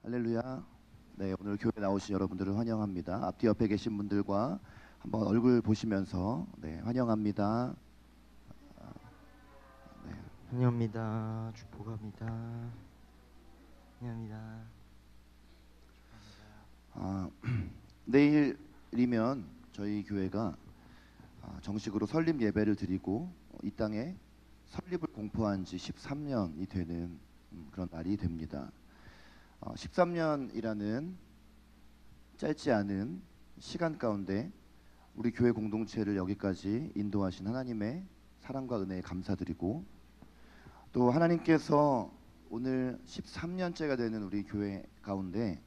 할렐루야. 네, 오늘 교회 나오신 여러분들을 환영합니다. 앞뒤 옆에 계신 분들과 한번 얼굴 보시면서 네, 환영합니다. 네, 환영합니다. 축복합니다. 환영합니다. 내일이면 저희 교회가 정식으로 설립 예배를 드리고 이 땅에 설립을 공포한 지 13년이 되는 그런 날이 됩니다. 13년이라는 짧지 않은 시간 가운데 우리 교회 공동체를 여기까지 인도하신 하나님의 사랑과 은혜에 감사드리고, 또 하나님께서 오늘 13년째가 되는 우리 교회 가운데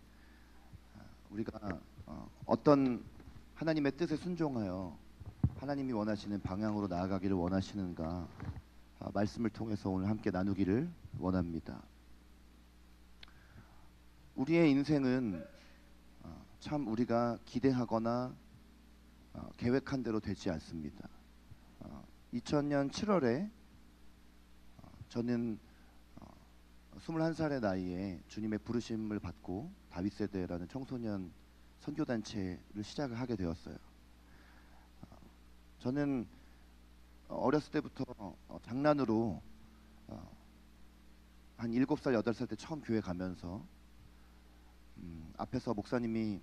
우리가 어떤 하나님의 뜻에 순종하여 하나님이 원하시는 방향으로 나아가기를 원하시는가, 말씀을 통해서 오늘 함께 나누기를 원합니다. 우리의 인생은 참 우리가 기대하거나 계획한 대로 되지 않습니다. 2000년 7월에 저는 21살의 나이에 주님의 부르심을 받고 다윗세대라는 청소년 선교단체를 시작을 하게 되었어요. 저는 어렸을 때부터 장난으로 한 7살, 8살 때 처음 교회 가면서 앞에서 목사님이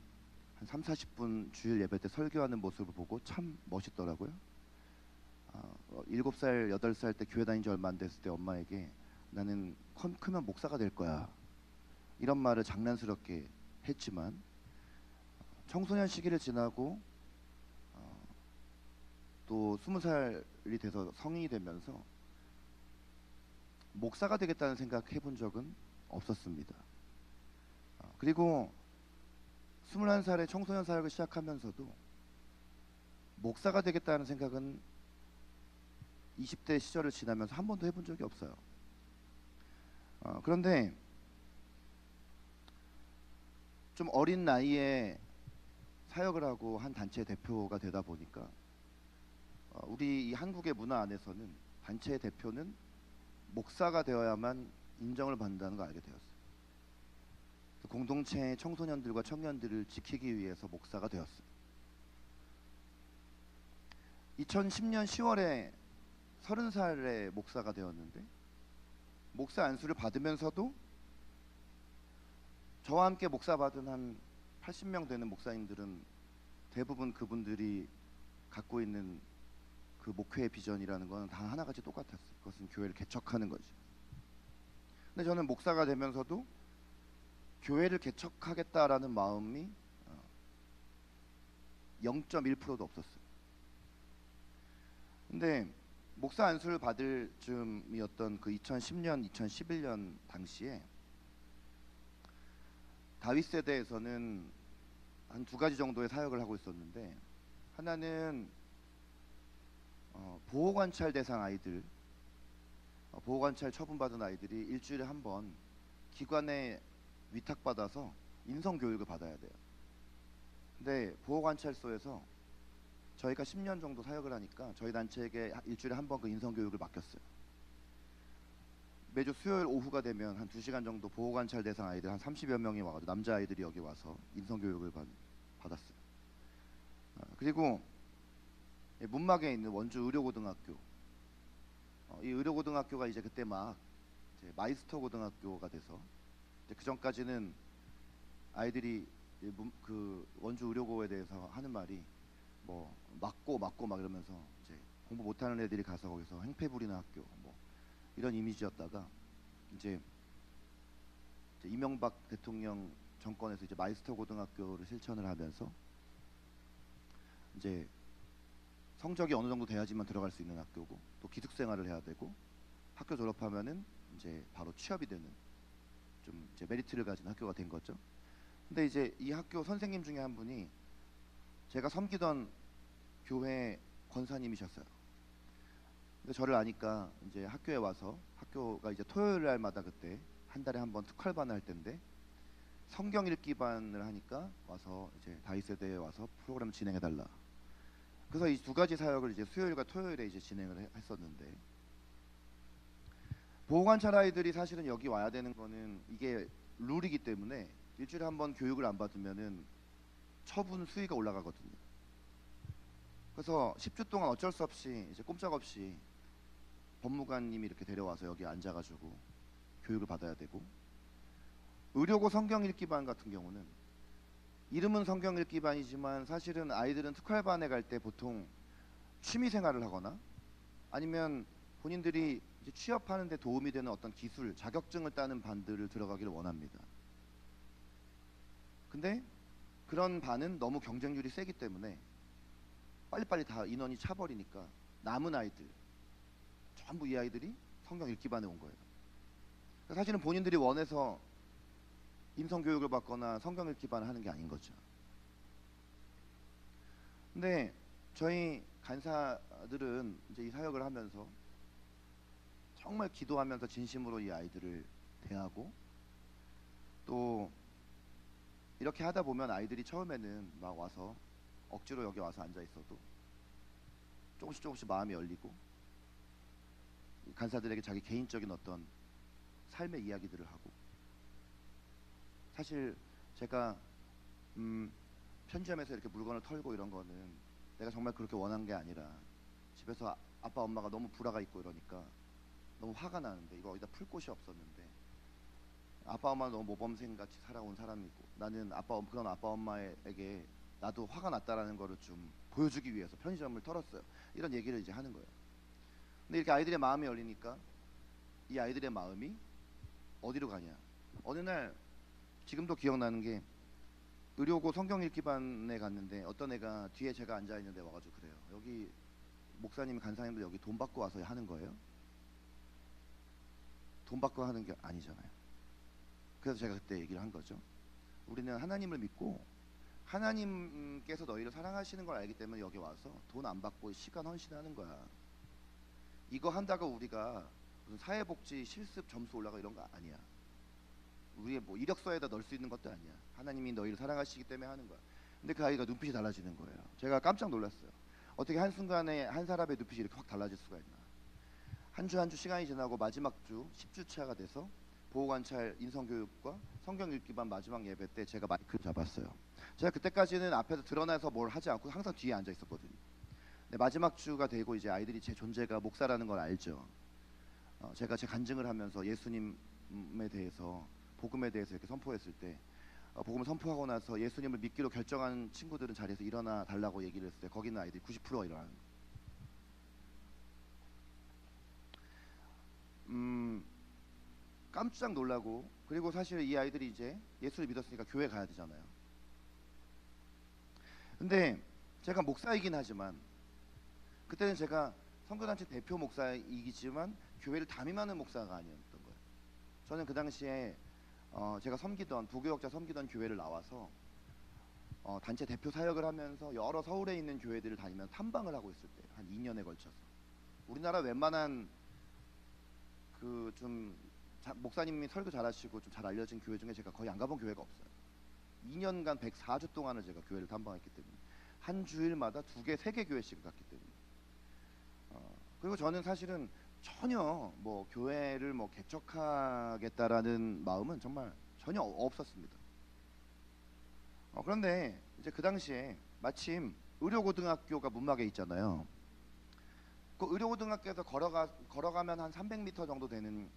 한 3, 40분 주일 예배 때 설교하는 모습을 보고 참 멋있더라고요. 7살, 8살 때 교회 다닌 지 얼마 안 됐을 때 엄마에게 나는 크면 목사가 될 거야, 이런 말을 장난스럽게 했지만 청소년 시기를 지나고 또 20살이 돼서 성인이 되면서 목사가 되겠다는 생각 해본 적은 없었습니다. 그리고 21살에 청소년 사역을 시작하면서도 목사가 되겠다는 생각은 20대 시절을 지나면서 한 번도 해본 적이 없어요. 그런데 좀 어린 나이에 사역을 하고 한 단체 대표가 되다 보니까 우리 이 한국의 문화 안에서는 단체의 대표는 목사가 되어야만 인정을 받는다는 걸 알게 되었어요. 공동체의 청소년들과 청년들을 지키기 위해서 목사가 되었어요. 2010년 10월에 30살에 목사가 되었는데, 목사 안수를 받으면서도 저와 함께 목사 받은 한 80명 되는 목사님들은 대부분 그분들이 갖고 있는 그 목회의 비전이라는 건 다 하나같이 똑같았어요. 그것은 교회를 개척하는 거죠. 근데 저는 목사가 되면서도 교회를 개척하겠다라는 마음이 0.1%도 없었어요. 근데 목사 안수를 받을 즈음이었던 그 2010년, 2011년 당시에 다윗 세대에서는 한 두 가지 정도의 사역을 하고 있었는데, 하나는 보호관찰 대상 아이들, 보호관찰 처분받은 아이들이 일주일에 한 번 기관에 위탁받아서 인성교육을 받아야 돼요. 근데 보호관찰소에서 저희가 10년 정도 사역을 하니까 저희 단체에게 일주일에 한 번 그 인성교육을 맡겼어요. 매주 수요일 오후가 되면 한 2시간 정도 보호관찰 대상 아이들 한 30여 명이 와가지고 남자아이들이 여기 와서 인성교육을 받았어요. 그리고 문막에 있는 원주 의료고등학교, 이 의료고등학교가 이제 그때 막 이제 마이스터 고등학교가 돼서, 그 전까지는 아이들이 그 원주 의료고에 대해서 하는 말이 뭐 맞고 막 이러면서 이제 공부 못하는 애들이 가서 거기서 행패 부리는 학교, 뭐 이런 이미지였다가 이제 이명박 대통령 정권에서 이제 마이스터 고등학교를 실천을 하면서 이제 성적이 어느 정도 돼야지만 들어갈 수 있는 학교고, 또 기숙 생활을 해야 되고, 학교 졸업하면은 이제 바로 취업이 되는 좀 이제 메리트를 가진 학교가 된 거죠. 근데 이제 이 학교 선생님 중에 한 분이 제가 섬기던 교회 권사님이셨어요. 근데 저를 아니까 이제 학교에 와서, 학교가 이제 토요일 날마다 그때 한 달에 한 번 특활반을 할 때인데 성경 읽기반을 하니까 와서 이제 다윗 세대에 와서 프로그램 진행해 달라. 그래서 이 두 가지 사역을 이제 수요일과 토요일에 이제 진행을 했었는데, 보호관찰 아이들이 사실은 여기 와야 되는 거는 이게 룰이기 때문에 일주일에 한 번 교육을 안 받으면은 처분 수위가 올라가거든요. 그래서 10주 동안 어쩔 수 없이 이제 꼼짝없이 법무관님이 이렇게 데려와서 여기 앉아가지고 교육을 받아야 되고, 의료고 성경 읽기 반 같은 경우는 이름은 성경 읽기 반이지만 사실은 아이들은 특활반에 갈 때 보통 취미 생활을 하거나 아니면 본인들이 이제 취업하는 데 도움이 되는 어떤 기술, 자격증을 따는 반들을 들어가기를 원합니다. 근데 그런 반은 너무 경쟁률이 세기 때문에 빨리빨리 다 인원이 차버리니까 남은 아이들, 전부 이 아이들이 성경 읽기 반에 온 거예요. 사실은 본인들이 원해서 임성 교육을 받거나 성경 읽기 반을 하는 게 아닌 거죠. 근데 저희 간사들은 이제 이 사역을 하면서 정말 기도하면서 진심으로 이 아이들을 대하고, 또 이렇게 하다 보면 아이들이 처음에는 막 와서 억지로 여기 와서 앉아 있어도 조금씩 마음이 열리고 간사들에게 자기 개인적인 어떤 삶의 이야기들을 하고, 사실 제가 편의점에서 이렇게 물건을 털고 이런 거는 내가 정말 그렇게 원한 게 아니라 집에서 아빠 엄마가 너무 불화가 있고 이러니까 너무 화가 나는데 이거 어디다 풀 곳이 없었는데, 아빠 엄마는 너무 모범생같이 살아온 사람이고 나는 그런 아빠 엄마에게 나도 화가 났다라는 거를 좀 보여주기 위해서 편의점을 털었어요. 이런 얘기를 이제 하는 거예요. 근데 이렇게 아이들의 마음이 열리니까 이 아이들의 마음이 어디로 가냐. 어느 날 지금도 기억나는 게, 의료고 성경 읽기 반에 갔는데 어떤 애가 뒤에 제가 앉아 있는데 와가지고 그래요. 여기 목사님 간사님들 여기 돈 받고 와서 하는 거예요? 돈 받고 하는 게 아니잖아요. 그래서 제가 그때 얘기를 한 거죠. 우리는 하나님을 믿고 하나님께서 너희를 사랑하시는 걸 알기 때문에 여기 와서 돈 안 받고 시간 헌신하는 거야. 이거 한다고 우리가 무슨 사회복지 실습 점수 올라가 이런 거 아니야. 우리의 뭐 이력서에다 넣을 수 있는 것도 아니야. 하나님이 너희를 사랑하시기 때문에 하는 거야. 근데 그 아이가 눈빛이 달라지는 거예요. 제가 깜짝 놀랐어요. 어떻게 한순간에 한 사람의 눈빛이 이렇게 확 달라질 수가 있나. 한 주 한 주 시간이 지나고 마지막 주 10주차가 돼서 보호관찰 인성교육과 성경 읽기 반 마지막 예배 때 제가 마이크를 잡았어요. 제가 그때까지는 앞에서 드러나서 뭘 하지 않고 항상 뒤에 앉아 있었거든요. 근데 마지막 주가 되고 이제 아이들이 제 존재가 목사라는 걸 알죠. 제가 제 간증을 하면서 예수님에 대해서, 복음에 대해서 이렇게 선포했을 때, 복음을 선포하고 나서 예수님을 믿기로 결정한 친구들은 자리에서 일어나 달라고 얘기를 했을 때 거기 있는 아이들이 90%가 일어나는 거예요. 깜짝 놀라고, 그리고 사실 이 아이들이 이제 예수를 믿었으니까 교회 가야 되잖아요. 근데 제가 목사이긴 하지만 그때는 제가 선교단체 대표 목사이기지만 교회를 담임하는 목사가 아니었던 거예요. 저는 그 당시에 제가 부교역자 섬기던 교회를 나와서 단체 대표 사역을 하면서 여러 서울에 있는 교회들을 다니면서 탐방을 하고 있을 때 한 2년에 걸쳐서 우리나라 웬만한 그 좀 목사님이 설교 잘하시고 좀 잘 알려진 교회 중에 제가 거의 안 가본 교회가 없어요. 2년간 104주 동안을 제가 교회를 탐방했기 때문에 한 주일마다 2개, 3개 교회씩 갔기 때문에 그리고 저는 사실은 전혀 뭐 교회를 뭐 개척하겠다라는 마음은 정말 전혀 없었습니다. 그런데 이제 그 당시에 마침 의료고등학교가 문막에 있잖아요. 그 의료고등학교에서 걸어가면 한 300m 정도 되는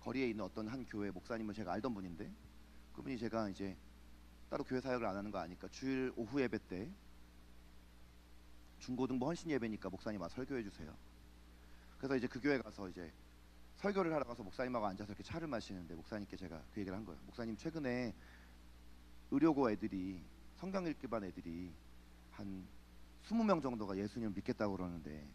거리에 있는 어떤 한 교회 목사님을 제가 알던 분인데, 그분이 제가 이제 따로 교회 사역을 안 하는 거 아니까 주일 오후 예배 때 중고등부 헌신 예배니까 목사님 와서 설교해 주세요. 그래서 이제 그 교회 가서 이제 설교를 하러 가서 목사님하고 앉아서 이렇게 차를 마시는데 목사님께 제가 그 얘기를 한 거예요. 목사님, 최근에 의료고 애들이, 성경 읽기 반 애들이 한 20명 정도가 예수님을 믿겠다고 그러는데,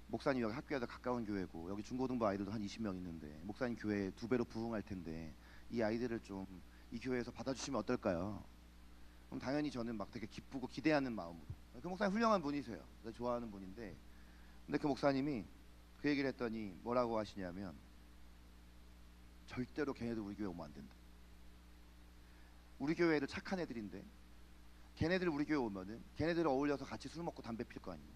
목사님 여기 학교에서 가까운 교회고 여기 중고등부 아이들도 한 20명 있는데 목사님 교회에 2배로 부흥할 텐데 이 아이들을 좀 이 교회에서 받아주시면 어떨까요? 그럼 당연히 저는 막 되게 기쁘고 기대하는 마음으로, 그 목사님 훌륭한 분이세요. 내가 좋아하는 분인데, 근데 그 목사님이 그 얘기를 했더니 뭐라고 하시냐면, 절대로 걔네들 우리 교회 오면 안 된다. 우리 교회 애들 착한 애들인데 걔네들 우리 교회 오면은 걔네들 어울려서 같이 술 먹고 담배 필 거 아니냐,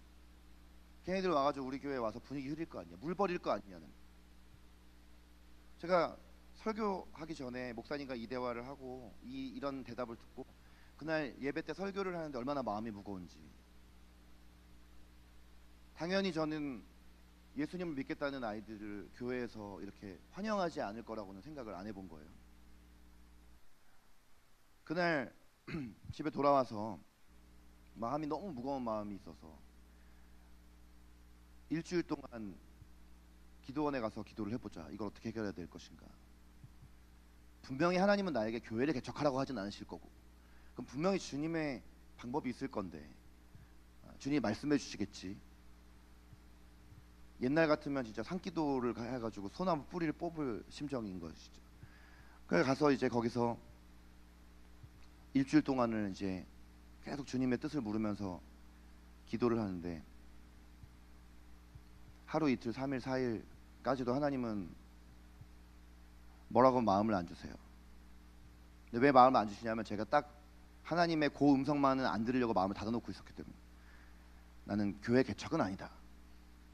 걔네들 와가지고 우리 교회 와서 분위기 흐릴 거 아니냐, 물 버릴 거 아니냐는. 제가 설교하기 전에 목사님과 이 대화를 하고 이런 대답을 듣고 그날 예배 때 설교를 하는데 얼마나 마음이 무거운지. 당연히 저는 예수님을 믿겠다는 아이들을 교회에서 이렇게 환영하지 않을 거라고는 생각을 안 해본 거예요. 그날 집에 돌아와서 마음이 너무 무거운 마음이 있어서 일주일 동안 기도원에 가서 기도를 해보자. 이걸 어떻게 해결해야 될 것인가. 분명히 하나님은 나에게 교회를 개척하라고 하진 않으실 거고, 그럼 분명히 주님의 방법이 있을 건데 주님이 말씀해 주시겠지. 옛날 같으면 진짜 산기도를 해가지고 소나무 뿌리를 뽑을 심정인 것이죠. 그래서 가서 이제 거기서 일주일 동안을 이제 계속 주님의 뜻을 물으면서 기도를 하는데 하루 이틀 3일 4일까지도 하나님은 뭐라고 마음을 안 주세요. 근데 왜 마음을 안 주시냐면 제가 딱 하나님의 고음성만은 안 들으려고 마음을 닫아놓고 있었기 때문에. 나는 교회 개척은 아니다.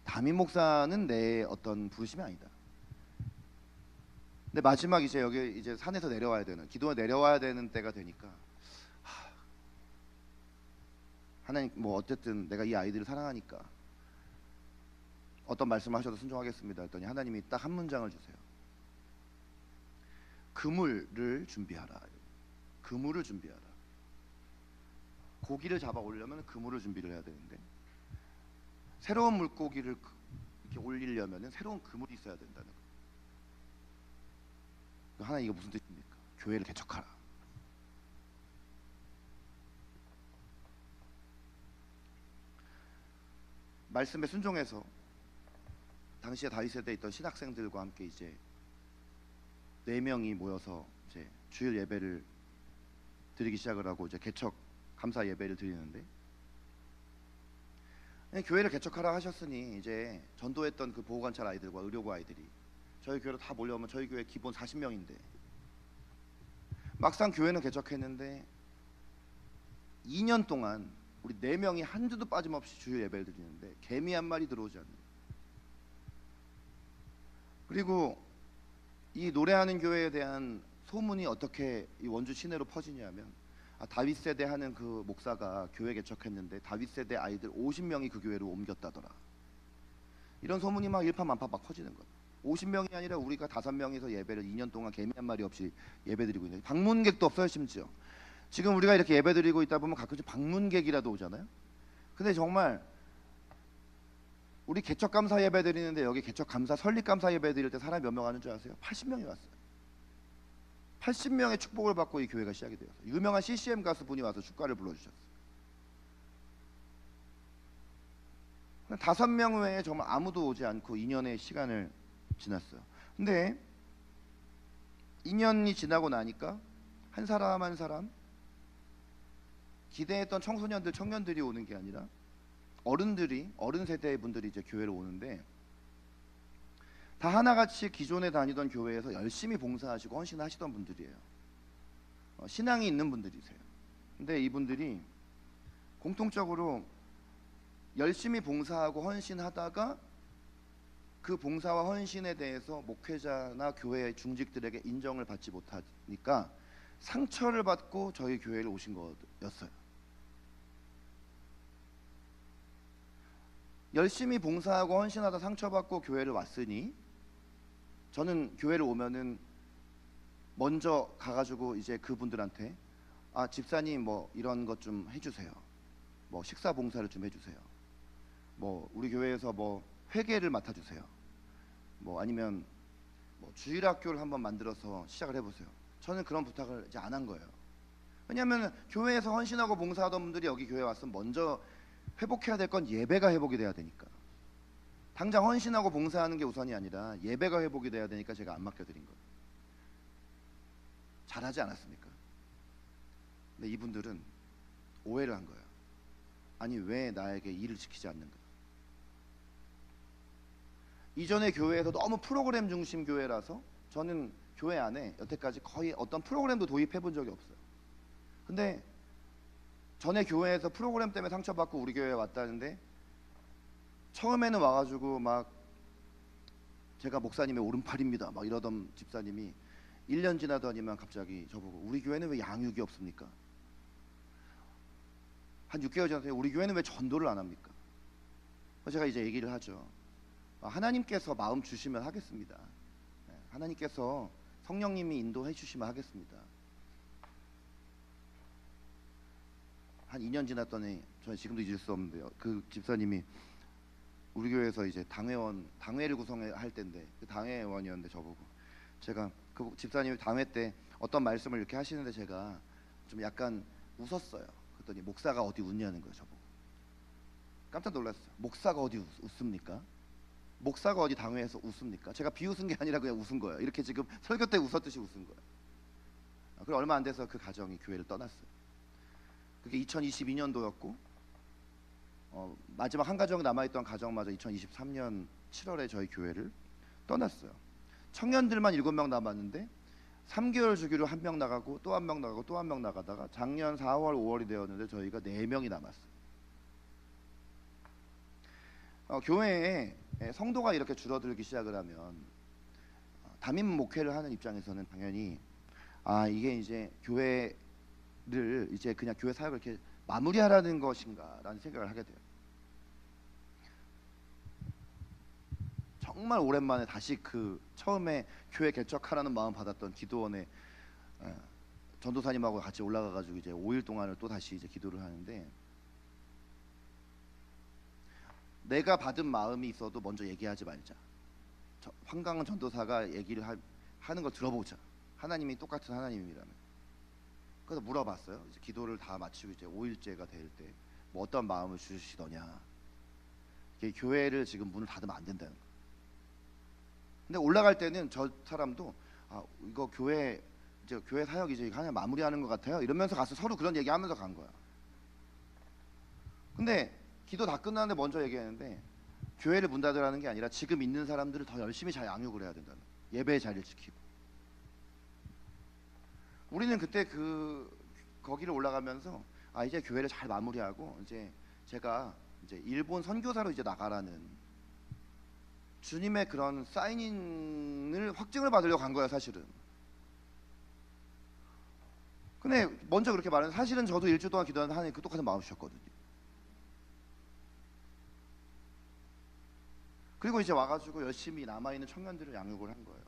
담임 목사는 내 어떤 부르심이 아니다. 근데 마지막 이제 여기 이제 산에서 내려와야 되는, 기도가 내려와야 되는 때가 되니까 하나님 뭐 어쨌든 내가 이 아이들을 사랑하니까 어떤 말씀을 하셔도 순종하겠습니다 했더니 하나님이 딱 한 문장을 주세요. 그물을 준비하라. 그물을 준비하라. 고기를 잡아 오려면 그물을 준비를 해야 되는데 새로운 물고기를 이렇게 올리려면 새로운 그물이 있어야 된다는 거예요. 하나님 이거 무슨 뜻입니까? 교회를 개척하라. 말씀에 순종해서 당시에 다윗 세대에 있던 신학생들과 함께 이제 4명이 모여서 이제 주일 예배를 드리기 시작을 하고 이제 개척 감사 예배를 드리는데, 교회를 개척하라 하셨으니 이제 전도했던 그 보호관찰 아이들과 의료고 아이들이 저희 교회로 다 몰려오면 저희 교회 기본 40명인데 막상 교회는 개척했는데 2년 동안 우리 4명이 한 주도 빠짐없이 주일 예배를 드리는데 개미 한 마리 들어오지 않는. 그리고 이 노래하는 교회에 대한 소문이 어떻게 이 원주 시내로 퍼지냐면 다윗 세대 하는 그 목사가 교회 개척했는데 다윗 세대 아이들 50명이 그 교회로 옮겼다더라. 이런 소문이 막 일파만파 막 퍼지는 거예요. 50명이 아니라 우리가 5명이서 예배를 2년 동안 개미 한 마리 없이 예배드리고 있는, 방문객도 없어요. 심지어 지금 우리가 이렇게 예배드리고 있다 보면 가끔씩 방문객이라도 오잖아요. 근데 정말 우리 개척 감사 예배 드리는데 여기 개척 감사 설립 감사 예배 드릴 때 사람이 몇 명 하는 줄 아세요? 80명이 왔어요. 80명의 축복을 받고 이 교회가 시작이 되었어요. 유명한 CCM 가수 분이 와서 축가를 불러주셨어요. 5명 외에 정말 아무도 오지 않고 2년의 시간을 지났어요. 근데 2년이 지나고 나니까 한 사람 한 사람 기대했던 청소년들 청년들이 오는 게 아니라 어른들이, 어른 세대의 분들이 이제 교회를 오는데 다 하나같이 기존에 다니던 교회에서 열심히 봉사하시고 헌신하시던 분들이에요. 신앙이 있는 분들이세요. 근데 이분들이 공통적으로 열심히 봉사하고 헌신하다가 그 봉사와 헌신에 대해서 목회자나 교회 중직들에게 인정을 받지 못하니까 상처를 받고 저희 교회를 오신 거였어요. 열심히 봉사하고 헌신하다 상처받고 교회를 왔으니 저는 교회를 오면은 먼저 가가지고 이제 그분들한테 집사님 뭐 이런 것 좀 해주세요. 뭐 식사 봉사를 좀 해주세요. 뭐 우리 교회에서 뭐 회계를 맡아주세요. 뭐 아니면 뭐 주일학교를 한번 만들어서 시작을 해보세요. 저는 그런 부탁을 이제 안 한 거예요. 왜냐하면 교회에서 헌신하고 봉사하던 분들이 여기 교회에 왔으면 먼저 회복해야 될 건 예배가 회복이 돼야 되니까. 당장 헌신하고 봉사하는 게 우선이 아니라 예배가 회복이 돼야 되니까 제가 안 맡겨드린 거예요. 잘하지 않았습니까? 근데 이분들은 오해를 한 거예요. 아니 왜 나에게 일을 시키지 않는가? 이전에 교회에서 너무 프로그램 중심 교회라서 저는 교회 안에 여태까지 거의 어떤 프로그램도 도입해 본 적이 없어요. 근데 전에 교회에서 프로그램 때문에 상처받고 우리 교회에 왔다는데 처음에는 와가지고 막 제가 목사님의 오른팔입니다 막 이러던 집사님이 1년 지나더니만 갑자기 저보고 우리 교회는 왜 양육이 없습니까? 한 6개월 전에 우리 교회는 왜 전도를 안 합니까? 제가 이제 얘기를 하죠. 하나님께서 마음 주시면 하겠습니다. 하나님께서 성령님이 인도해 주시면 하겠습니다. 한 2년 지났더니 저는 지금도 잊을 수 없는데요. 그 집사님이 우리 교회에서 이제 당회를 구성할 때인데 그 당회원이었는데 저보고 제가 그 집사님이 당회 때 어떤 말씀을 이렇게 하시는데 제가 좀 약간 웃었어요. 그랬더니 목사가 어디 웃냐는 거예요. 저보고 깜짝 놀랐어요. 목사가 어디 웃습니까? 목사가 어디 당회에서 웃습니까? 제가 비웃은 게 아니라 그냥 웃은 거예요. 이렇게 지금 설교 때 웃었듯이 웃은 거예요. 그리고 얼마 안 돼서 그 가정이 교회를 떠났어요. 그게 2022년도였고 마지막 한 가정이 남아있던 가정마저 2023년 7월에 저희 교회를 떠났어요. 청년들만 7명 남았는데 3개월 주기로 1명 나가고 또 1명 나가고 또 1명 나가다가 작년 4월 5월이 되었는데 저희가 4명이 남았어요. 교회에 성도가 이렇게 줄어들기 시작을 하면 담임 목회를 하는 입장에서는 당연히 이게 이제 교회를 이제 그냥 교회 사역을 이렇게 마무리하라는 것인가라는 생각을 하게 돼요. 정말 오랜만에 다시 그 처음에 교회 개척하라는 마음 받았던 기도원에 전도사님하고 같이 올라가가지고 이제 5일 동안을 또 다시 이제 기도를 하는데 내가 받은 마음이 있어도 먼저 얘기하지 말자. 황강은 전도사가 얘기를 하는 걸 들어보자. 하나님이 똑같은 하나님이라면. 그래서 물어봤어요. 이제 기도를 다 마치고 이제 5일째가 될 때 뭐 어떤 마음을 주시더냐. 교회를 지금 문을 닫으면 안 된다는 거예요. 근데 올라갈 때는 저 사람도 이거 교회 사역 이제 하나 마무리하는 것 같아요. 이러면서 가서 서로 그런 얘기하면서 간 거야. 근데 기도 다 끝났는데 먼저 얘기했는데 교회를 문 닫으라는 게 아니라 지금 있는 사람들을 더 열심히 잘 양육을 해야 된다는 거예요. 예배의 자리를 지키고. 우리는 그때 거기를 올라가면서 이제 교회를 잘 마무리하고 이제 제가 이제 일본 선교사로 이제 나가라는 주님의 그런 사인을 확증을 받으려고 간 거야 사실은. 근데 먼저 그렇게 말하는 사실은 저도 일주일 동안 기도하는데 하나님 그 똑같은 마음 주셨거든요. 그리고 이제 와가지고 열심히 남아있는 청년들을 양육을 한 거예요.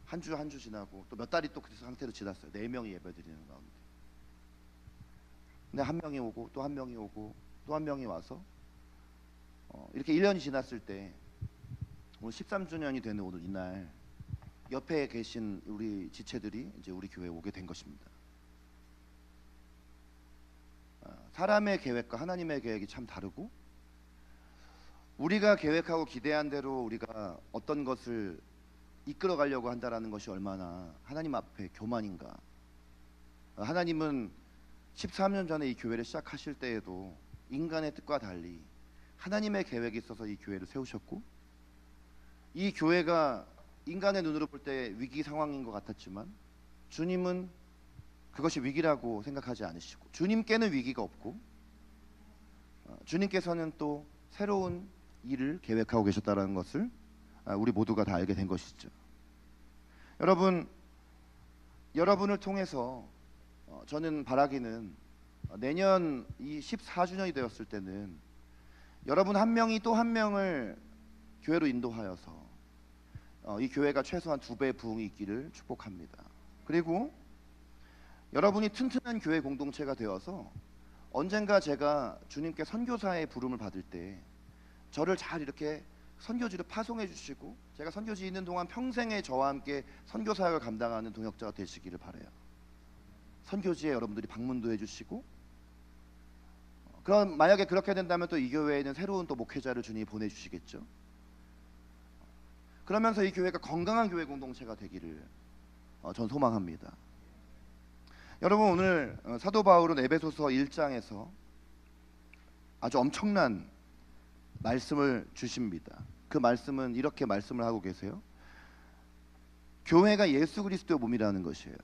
한 주 지나고 또 몇 달이 또 그 상태로 지났어요. 4명이 예배드리는 가운데. 근데 한 명이 오고 또 한 명이 오고 또 한 명이 와서 이렇게 1년이 지났을 때 오늘 13주년이 되는 오늘 이날 옆에 계신 우리 지체들이 이제 우리 교회에 오게 된 것입니다. 사람의 계획과 하나님의 계획이 참 다르고 우리가 계획하고 기대한 대로 우리가 어떤 것을 이끌어 가려고 한다라는 것이 얼마나 하나님 앞에 교만인가. 하나님은 13년 전에 이 교회를 시작하실 때에도 인간의 뜻과 달리 하나님의 계획이 있어서 이 교회를 세우셨고 이 교회가 인간의 눈으로 볼 때 위기 상황인 것 같았지만 주님은 그것이 위기라고 생각하지 않으시고 주님께는 위기가 없고 주님께서는 또 새로운 일을 계획하고 계셨다는 것을 우리 모두가 다 알게 된 것이죠. 여러분을 통해서 저는 바라기는 내년 이 14주년이 되었을 때는 여러분 한 명이 또 한 명을 교회로 인도하여서 이 교회가 최소한 2배 부흥이 있기를 축복합니다. 그리고 여러분이 튼튼한 교회 공동체가 되어서 언젠가 제가 주님께 선교사의 부름을 받을 때 저를 잘 이렇게 선교지를 파송해 주시고 제가 선교지에 있는 동안 평생에 저와 함께 선교 사역을 감당하는 동역자가 되시기를 바라요. 선교지에 여러분들이 방문도 해주시고 그럼 만약에 그렇게 된다면 또 이 교회에는 새로운 또 목회자를 주님이 보내주시겠죠. 그러면서 이 교회가 건강한 교회 공동체가 되기를 전 소망합니다. 여러분 오늘 사도 바울은 에베소서 1장에서 아주 엄청난 말씀을 주십니다. 그 말씀은 이렇게 말씀을 하고 계세요. 교회가 예수 그리스도의 몸이라는 것이에요.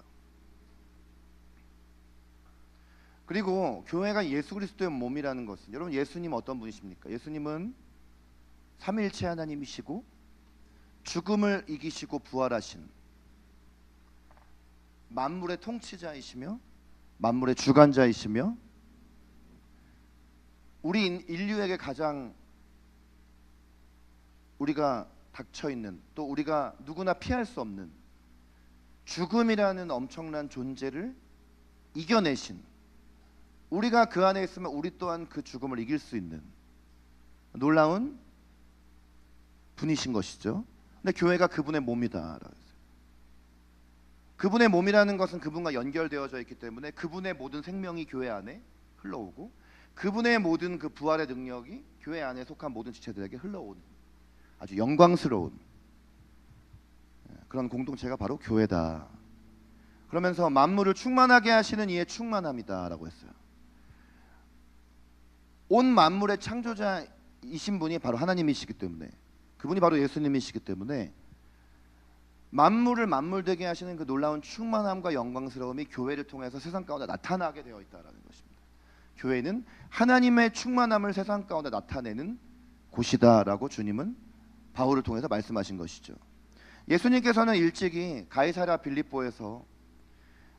그리고 교회가 예수 그리스도의 몸이라는 것은 여러분 예수님 어떤 분이십니까? 예수님은 삼위일체 하나님이시고 죽음을 이기시고 부활하신 만물의 통치자이시며 만물의 주관자이시며 우리 인류에게 가장 우리가 닥쳐 있는, 또 우리가 누구나 피할 수 없는 죽음이라는 엄청난 존재를 이겨내신, 우리가 그 안에 있으면 우리 또한 그 죽음을 이길 수 있는 놀라운 분이신 것이죠. 근데 교회가 그분의 몸이다라고 했어요. 그분의 몸이라는 것은 그분과 연결되어져 있기 때문에 그분의 모든 생명이 교회 안에 흘러오고 그분의 모든 그 부활의 능력이 교회 안에 속한 모든 지체들에게 흘러오는 아주 영광스러운 그런 공동체가 바로 교회다. 그러면서 만물을 충만하게 하시는 이의 충만함이다라고 했어요. 온 만물의 창조자이신 분이 바로 하나님이시기 때문에, 그분이 바로 예수님이시기 때문에 만물을 만물되게 하시는 그 놀라운 충만함과 영광스러움이 교회를 통해서 세상 가운데 나타나게 되어 있다라는 것입니다. 교회는 하나님의 충만함을 세상 가운데 나타내는 곳이다라고 주님은 바울을 통해서 말씀하신 것이죠. 예수님께서는 일찍이 가이사랴 빌립보에서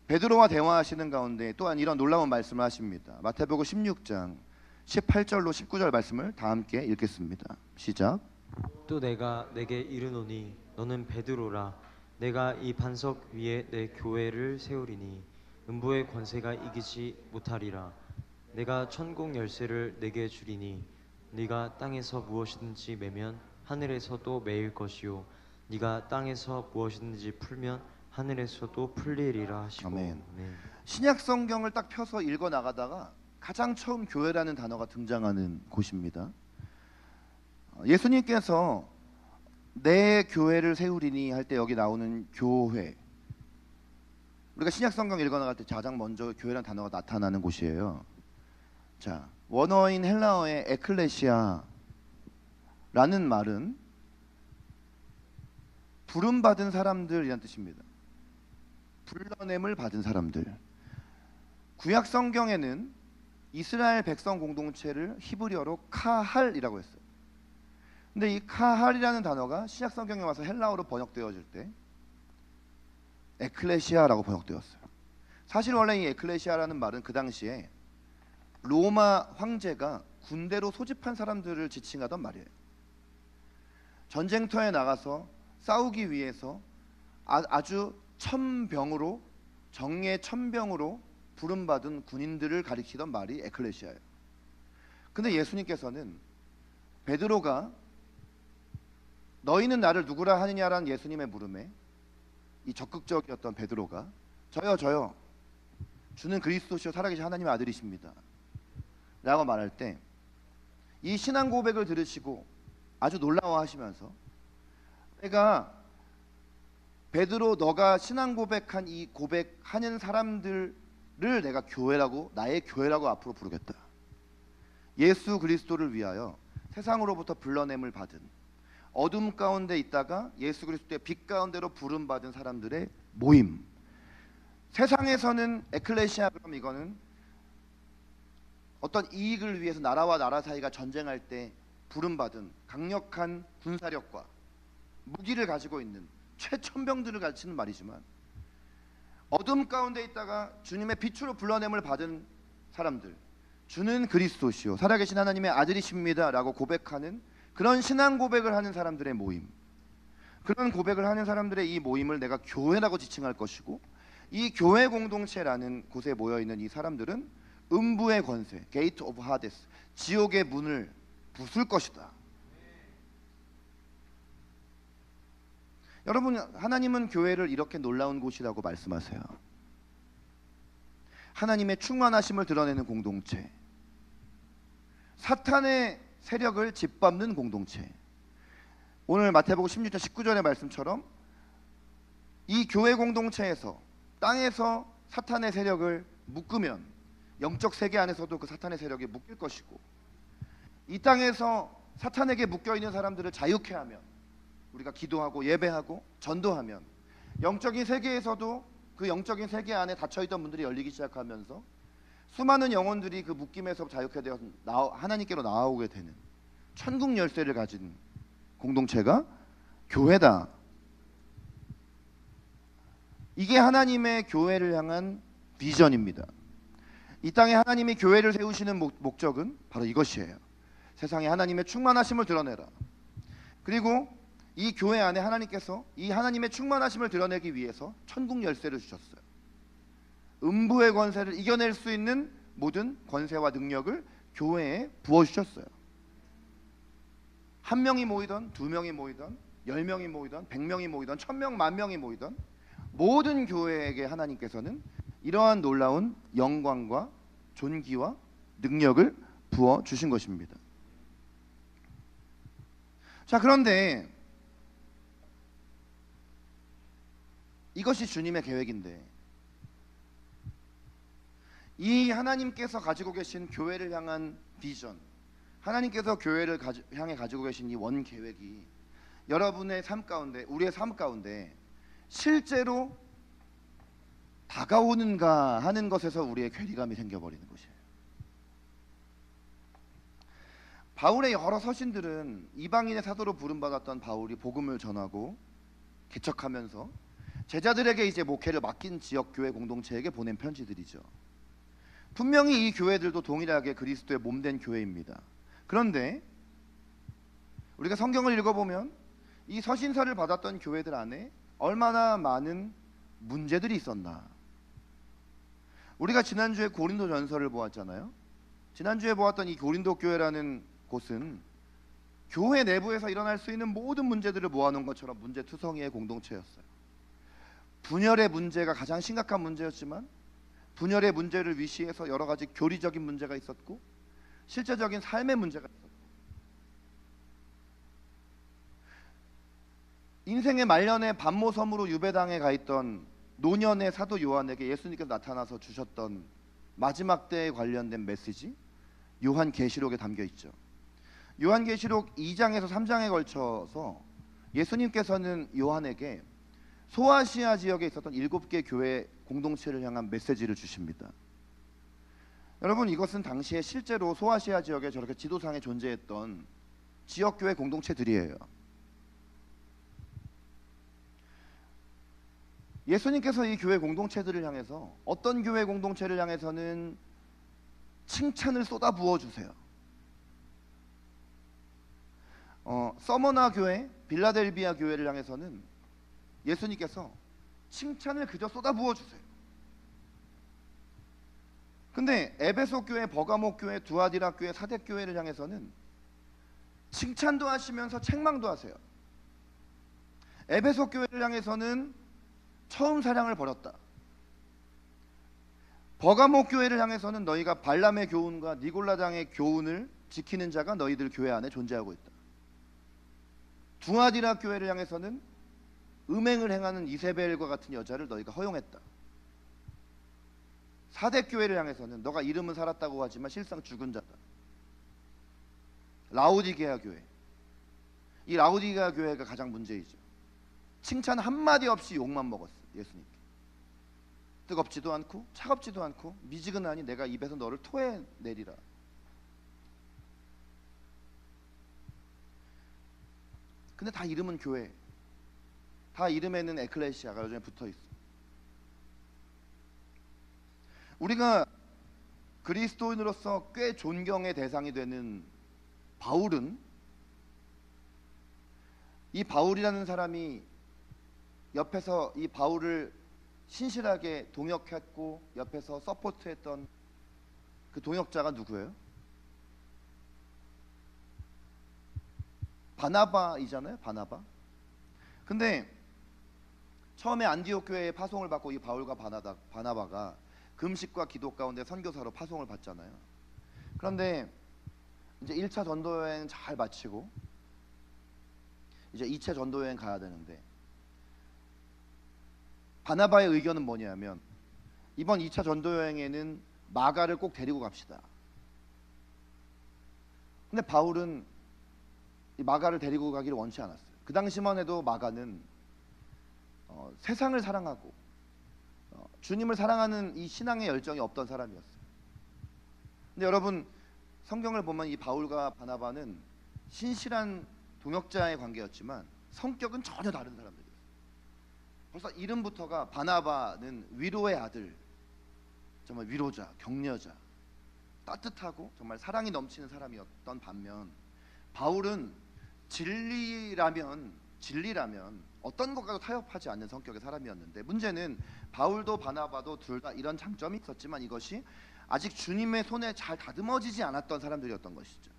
베드로와 대화하시는 가운데 또한 이런 놀라운 말씀을 하십니다. 마태복음 16장 18절로 19절 말씀을 다 함께 읽겠습니다. 시작. 또 내가 내게 이르노니 너는 베드로라. 내가 이 반석 위에 내 교회를 세우리니 음부의 권세가 이기지 못하리라. 내가 천국 열쇠를 내게 주리니 네가 땅에서 무엇이든지 매면 하늘에서도 매일 것이요 네가 땅에서 무엇이든지 풀면 하늘에서도 풀리리라 하시고. 아멘. 네. 신약 성경을 딱 펴서 읽어 나가다가 가장 처음 교회라는 단어가 등장하는 곳입니다. 예수님께서 내 교회를 세우리니 할 때 여기 나오는 교회, 우리가 신약 성경 읽어 나갈 때 가장 먼저 교회라는 단어가 나타나는 곳이에요. 자, 원어인 헬라어의 에클레시아라는 말은 부름받은 사람들이란 뜻입니다. 불러냄을 받은 사람들. 구약 성경에는 이스라엘 백성 공동체를 히브리어로 카할이라고 했어요. 근데 이 카할이라는 단어가 신약 성경에 와서 헬라어로 번역되어질 때 에클레시아라고 번역되었어요. 사실 원래 이 에클레시아라는 말은 그 당시에 로마 황제가 군대로 소집한 사람들을 지칭하던 말이에요. 전쟁터에 나가서 싸우기 위해서 아주 천병으로, 정예 천병으로 부름받은 군인들을 가리키던 말이 에클레시아예요. 근데 예수님께서는 베드로가 너희는 나를 누구라 하느냐라는 예수님의 물음에 이 적극적이었던 베드로가 저요 주는 그리스도시요 살아계신 하나님의 아들이십니다 라고 말할 때 이 신앙 고백을 들으시고 아주 놀라워하시면서 내가 베드로 너가 신앙 고백한 이 고백하는 사람들을 내가 교회라고, 나의 교회라고 앞으로 부르겠다. 예수 그리스도를 위하여 세상으로부터 불러냄을 받은, 어둠 가운데 있다가 예수 그리스도의 빛 가운데로 부름받은 사람들의 모임. 세상에서는 에클레시아, 그럼 이거는 어떤 이익을 위해서 나라와 나라 사이가 전쟁할 때 부름받은 강력한 군사력과 무기를 가지고 있는 최천병들을 가르치는 말이지만, 어둠 가운데 있다가 주님의 빛으로 불러냄을 받은 사람들, 주는 그리스도시요 살아계신 하나님의 아들이십니다 라고 고백하는 그런 신앙 고백을 하는 사람들의 모임, 그런 고백을 하는 사람들의 이 모임을 내가 교회라고 지칭할 것이고, 이 교회 공동체라는 곳에 모여있는 이 사람들은 음부의 권세, 게이트 오브 하데스, 지옥의 문을 부술 것이다. 여러분, 하나님은 교회를 이렇게 놀라운 곳이라고 말씀하세요. 하나님의 충만하심을 드러내는 공동체, 사탄의 세력을 짓밟는 공동체. 오늘 마태복음 16장 19절의 말씀처럼 이 교회 공동체에서, 땅에서 사탄의 세력을 묶으면 영적 세계 안에서도 그 사탄의 세력이 묶일 것이고, 이 땅에서 사탄에게 묶여있는 사람들을 자유케 하면, 우리가 기도하고 예배하고 전도하면 영적인 세계에서도 그 영적인 세계 안에 닫혀있던 문들이 열리기 시작하면서 수많은 영혼들이 그 묶임에서 자유케 되어서 하나님께로 나아오게 되는 천국 열쇠를 가진 공동체가 교회다. 이게 하나님의 교회를 향한 비전입니다. 이 땅에 하나님이 교회를 세우시는 목적은 바로 이것이에요. 세상에 하나님의 충만하심을 드러내라. 그리고 이 교회 안에 하나님께서 이 하나님의 충만하심을 드러내기 위해서 천국 열쇠를 주셨어요. 음부의 권세를 이겨낼 수 있는 모든 권세와 능력을 교회에 부어주셨어요. 한 명이 모이던, 두 명이 모이던, 10명이 모이던, 100명이 모이던, 1000명, 10,000명이 모이던 모든 교회에게 하나님께서는 이러한 놀라운 영광과 존귀와 능력을 부어주신 것입니다. 자, 그런데 이것이 주님의 계획인데 이 하나님께서 가지고 계신 교회를 향한 비전, 하나님께서 교회를 향해 가지고 계신 이 원 계획이 여러분의 삶 가운데, 우리의 삶 가운데 실제로 다가오는가 하는 것에서 우리의 괴리감이 생겨버리는 것이에요. 바울의 여러 서신들은 이방인의 사도로 부름받았던 바울이 복음을 전하고 개척하면서 제자들에게 이제 목회를 맡긴 지역교회 공동체에게 보낸 편지들이죠. 분명히 이 교회들도 동일하게 그리스도의 몸된 교회입니다. 그런데 우리가 성경을 읽어보면 이 서신서를 받았던 교회들 안에 얼마나 많은 문제들이 있었나. 우리가 지난주에 고린도 전서를 보았잖아요. 지난주에 보았던 이 고린도 교회라는 곳은 교회 내부에서 일어날 수 있는 모든 문제들을 모아놓은 것처럼 문제투성이의 공동체였어요. 분열의 문제가 가장 심각한 문제였지만 분열의 문제를 위시해서 여러 가지 교리적인 문제가 있었고 실제적인 삶의 문제가 있었고 인생의 말년에 반모섬으로 유배당에 가 있던 노년의 사도 요한에게 예수님께서 나타나서 주셨던 마지막 때에 관련된 메시지 요한계시록에 담겨 있죠. 요한계시록 2장에서 3장에 걸쳐서 예수님께서는 요한에게 소아시아 지역에 있었던 7개 교회 공동체를 향한 메시지를 주십니다. 여러분, 이것은 당시에 실제로 소아시아 지역에 저렇게 지도상에 존재했던 지역교회 공동체들이에요. 예수님께서 이 교회 공동체들을 향해서 어떤 교회 공동체를 향해서는 칭찬을 쏟아부어 주세요. 서머나 교회, 빌라델비아 교회를 향해서는 예수님께서 칭찬을 그저 쏟아부어 주세요. 근데 에베소 교회, 버가모 교회, 두아디라 교회, 사대 교회를 향해서는 칭찬도 하시면서 책망도 하세요. 에베소 교회를 향해서는 처음 사랑을 버렸다. 버가모 교회를 향해서는 너희가 발람의 교훈과 니골라당의 교훈을 지키는 자가 너희들 교회 안에 존재하고 있다. 두아디라 교회를 향해서는 음행을 행하는 이세벨과 같은 여자를 너희가 허용했다. 사대 교회를 향해서는 너가 이름은 살았다고 하지만 실상 죽은 자다. 라오디게아 교회, 이 라오디게아 교회가 가장 문제이죠. 칭찬 한마디 없이 욕만 먹었어. 예수님께 뜨겁지도 않고 차갑지도 않고 미지근하니 내가 입에서 너를 토해내리라. 근데 다 이름은 교회, 다 이름에는 에클레시아가 요즘에 붙어있어. 우리가 그리스도인으로서 꽤 존경의 대상이 되는 바울은, 이 바울이라는 사람이 옆에서 이 바울을 신실하게 동역했고 옆에서 서포트했던 그 동역자가 누구예요? 바나바이잖아요. 바나바. 근데 처음에 안디옥 교회에 파송을 받고 이 바울과 바나바가 금식과 기도 가운데 선교사로 파송을 받잖아요. 그런데 이제 1차 전도 여행 잘 마치고 이제 2차 전도 여행 가야 되는데 바나바의 의견은 뭐냐면 이번 2차 전도 여행에는 마가를 꼭 데리고 갑시다. 근데 바울은 이 마가를 데리고 가기를 원치 않았어요. 그 당시만 해도 마가는 세상을 사랑하고 주님을 사랑하는 이 신앙의 열정이 없던 사람이었어요. 근데 여러분, 성경을 보면 이 바울과 바나바는 신실한 동역자의 관계였지만 성격은 전혀 다른 사람들이었어요. 벌써 이름부터가 바나바는 위로의 아들, 정말 위로자, 격려자, 따뜻하고 정말 사랑이 넘치는 사람이었던 반면 바울은 진리라면 어떤 것과도 타협하지 않는 성격의 사람이었는데, 문제는 바울도 바나바도 둘 다 이런 장점이 있었지만 이것이 아직 주님의 손에 잘 다듬어지지 않았던 사람들이었던 것이죠.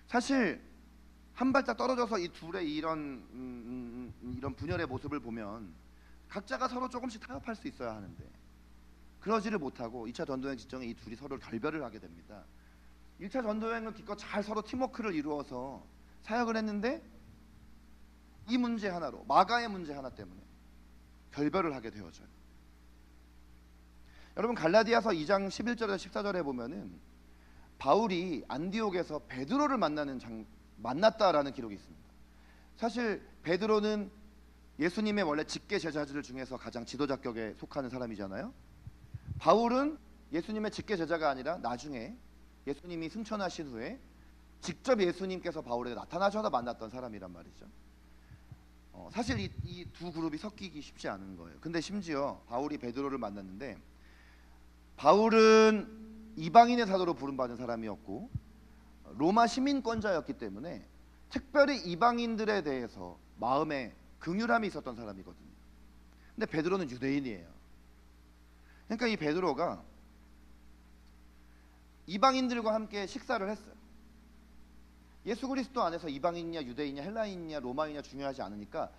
사실 한 발짝 떨어져서 이 둘의 이런 분열의 모습을 보면 각자가 서로 조금씩 타협할 수 있어야 하는데 그러지를 못하고 2차 전도여행 직전에 이 둘이 서로 결별을 하게 됩니다. 1차 전도여행을 기껏 잘 서로 팀워크를 이루어서 사역을 했는데 이 문제 하나로, 마가의 문제 하나 때문에 결별을 하게 되어져요. 여러분, 갈라디아서 2장 11절에서 14절에 보면은 바울이 안디옥에서 베드로를 만났다라는 기록이 있습니다. 사실 베드로는 예수님의 원래 직계 제자들 중에서 가장 지도자격에 속하는 사람이잖아요. 바울은 예수님의 직계 제자가 아니라 나중에 예수님이 승천하신 후에 직접 예수님께서 바울에게 나타나셔서 만났던 사람이란 말이죠. 사실 이 두 그룹이 섞이기 쉽지 않은 거예요. 근데 심지어 바울이 베드로를 만났는데 바울은 이방인의 사도로 부름받은 사람이었고 로마 시민권자였기 때문에 특별히 이방인들에 대해서 마음에 긍휼함이 있었던 사람이거든요. 근데 베드로는 유대인이에요. 그러니까 이 베드로가 이방인들과 함께 식사를 했어요. 예수 그리스도 안에서 이방인이냐 유대인이냐 헬라인이냐 로마인이냐 중요하지 않으니까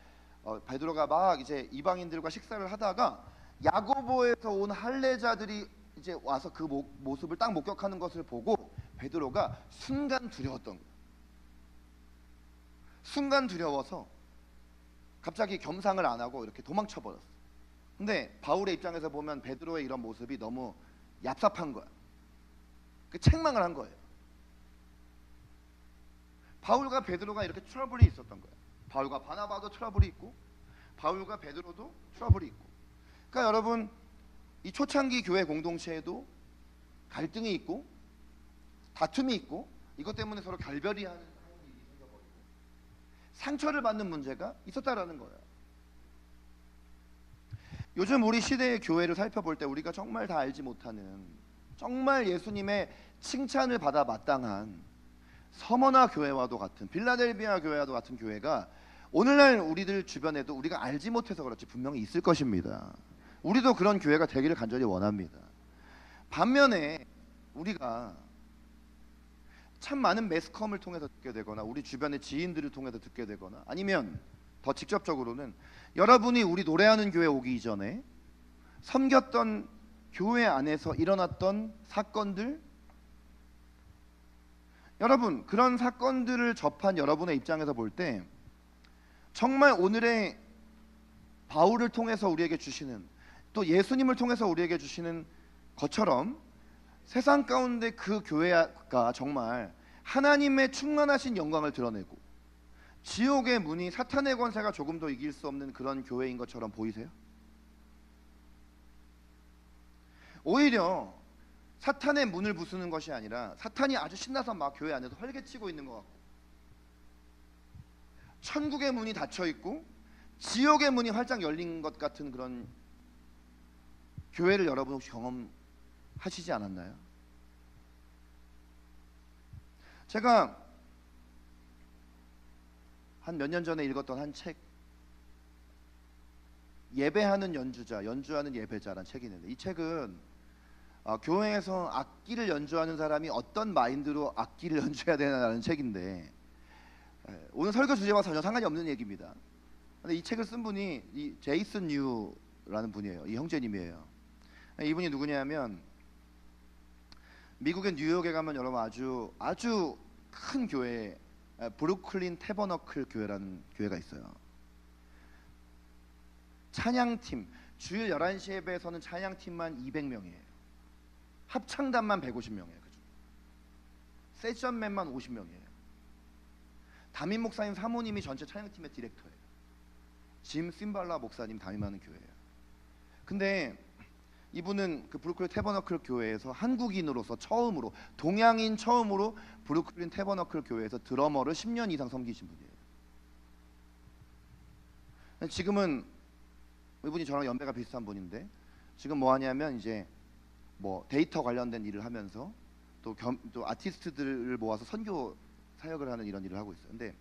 베드로가 막 이제 이방인들과 식사를 하다가 야고보에서 온 할례자들이 이제 와서 그 모습을 딱 목격하는 것을 보고 베드로가 순간 두려웠던 거예요. 순간 두려워서 갑자기 겸상을 안 하고 이렇게 도망쳐 버렸어요. 근데 바울의 입장에서 보면 베드로의 이런 모습이 너무 얍삽한 거야. 그 책망을 한 거예요. 바울과 베드로가 이렇게 트러블이 있었던 거예요. 바울과 바나바도 트러블이 있고 바울과 베드로도 트러블이 있고. 그러니까 여러분, 이 초창기 교회 공동체에도 갈등이 있고 다툼이 있고 이것 때문에 서로 결별이 하는 일이 생겨버리고 상처를 받는 문제가 있었다라는 거예요. 요즘 우리 시대의 교회를 살펴볼 때 우리가 정말 다 알지 못하는, 정말 예수님의 칭찬을 받아 마땅한 서머나 교회와도 같은, 빌라델비아 교회와도 같은 교회가 오늘날 우리들 주변에도 우리가 알지 못해서 그렇지 분명히 있을 것입니다. 우리도 그런 교회가 되기를 간절히 원합니다. 반면에 우리가 참 많은 매스컴을 통해서 듣게 되거나 우리 주변의 지인들을 통해서 듣게 되거나 아니면 더 직접적으로는 여러분이 우리 노래하는 교회 오기 이전에 섬겼던 교회 안에서 일어났던 사건들, 여러분 그런 사건들을 접한 여러분의 입장에서 볼 때 정말 오늘의 바울을 통해서 우리에게 주시는, 또 예수님을 통해서 우리에게 주시는 것처럼 세상 가운데 그 교회가 정말 하나님의 충만하신 영광을 드러내고 지옥의 문이 사탄의 권세가 조금 더 이길 수 없는 그런 교회인 것처럼 보이세요? 오히려 사탄의 문을 부수는 것이 아니라 사탄이 아주 신나서 막 교회 안에서 활개치고 있는 것 같고 천국의 문이 닫혀 있고 지옥의 문이 활짝 열린 것 같은 그런 교회를 여러분 혹시 경험하시지 않았나요? 제가 한 몇 년 전에 읽었던 한 책, 예배하는 연주자, 연주하는 예배자라는 책이 있는데 이 책은 교회에서 악기를 연주하는 사람이 어떤 마인드로 악기를 연주해야 되나라는 책인데 오늘 설교 주제와 전혀 상관이 없는 얘기입니다. 근데 이 책을 쓴 분이 이 제이슨 뉴라는 분이에요. 이 형제님이에요. 이분이 누구냐면 미국의 뉴욕에 가면 여러분 아주 큰 교회, 브루클린 태버너클 교회라는 교회가 있어요. 찬양팀, 주일 11시 예배에서는 찬양팀만 200명이에요. 합창단만 150명이에요. 그죠? 세션맨만 50명이에요. 담임 목사님 사모님이 전체 찬양팀의 디렉터예요. 짐 심발라 목사님 담임하는 교회예요. 근데 이분은 그 브루클린 태버너클 교회에서 한국인으로서 처음으로, 동양인 처음으로 브루클린 태버너클 교회에서 드러머를 10년 이상 섬기신 분이에요. 지금은 이분이 저랑 연배가 비슷한 분인데 지금 뭐 하냐면 이제 뭐 데이터 관련된 일을 하면서 또 아티스트들을 모아서 선교 사역을 하는 이런 일을 하고 있어요. 근데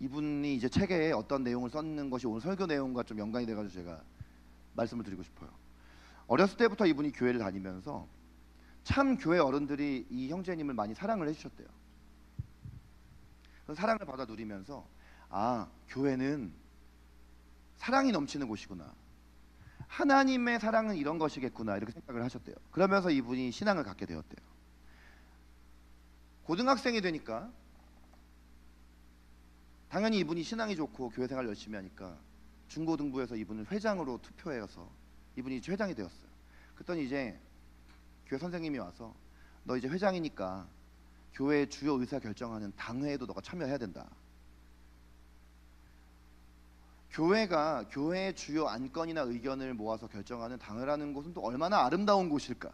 이분이 이제 책에 어떤 내용을 썼는 것이 오늘 설교 내용과 좀 연관이 돼가지고 제가 말씀을 드리고 싶어요. 어렸을 때부터 이분이 교회를 다니면서 참 교회 어른들이 이 형제님을 많이 사랑을 해주셨대요. 그 사랑을 받아 누리면서 아, 교회는 사랑이 넘치는 곳이구나, 하나님의 사랑은 이런 것이겠구나, 이렇게 생각을 하셨대요. 그러면서 이분이 신앙을 갖게 되었대요. 고등학생이 되니까 당연히 이분이 신앙이 좋고 교회 생활 열심히 하니까 중고등부에서 이분을 회장으로 투표해서 이분이 회장이 되었어요. 그랬더니 이제 교회 선생님이 와서 너 이제 회장이니까 교회 주요 의사 결정하는 당회에도 너가 참여해야 된다. 교회가 교회의 주요 안건이나 의견을 모아서 결정하는 당회라는 곳은 또 얼마나 아름다운 곳일까,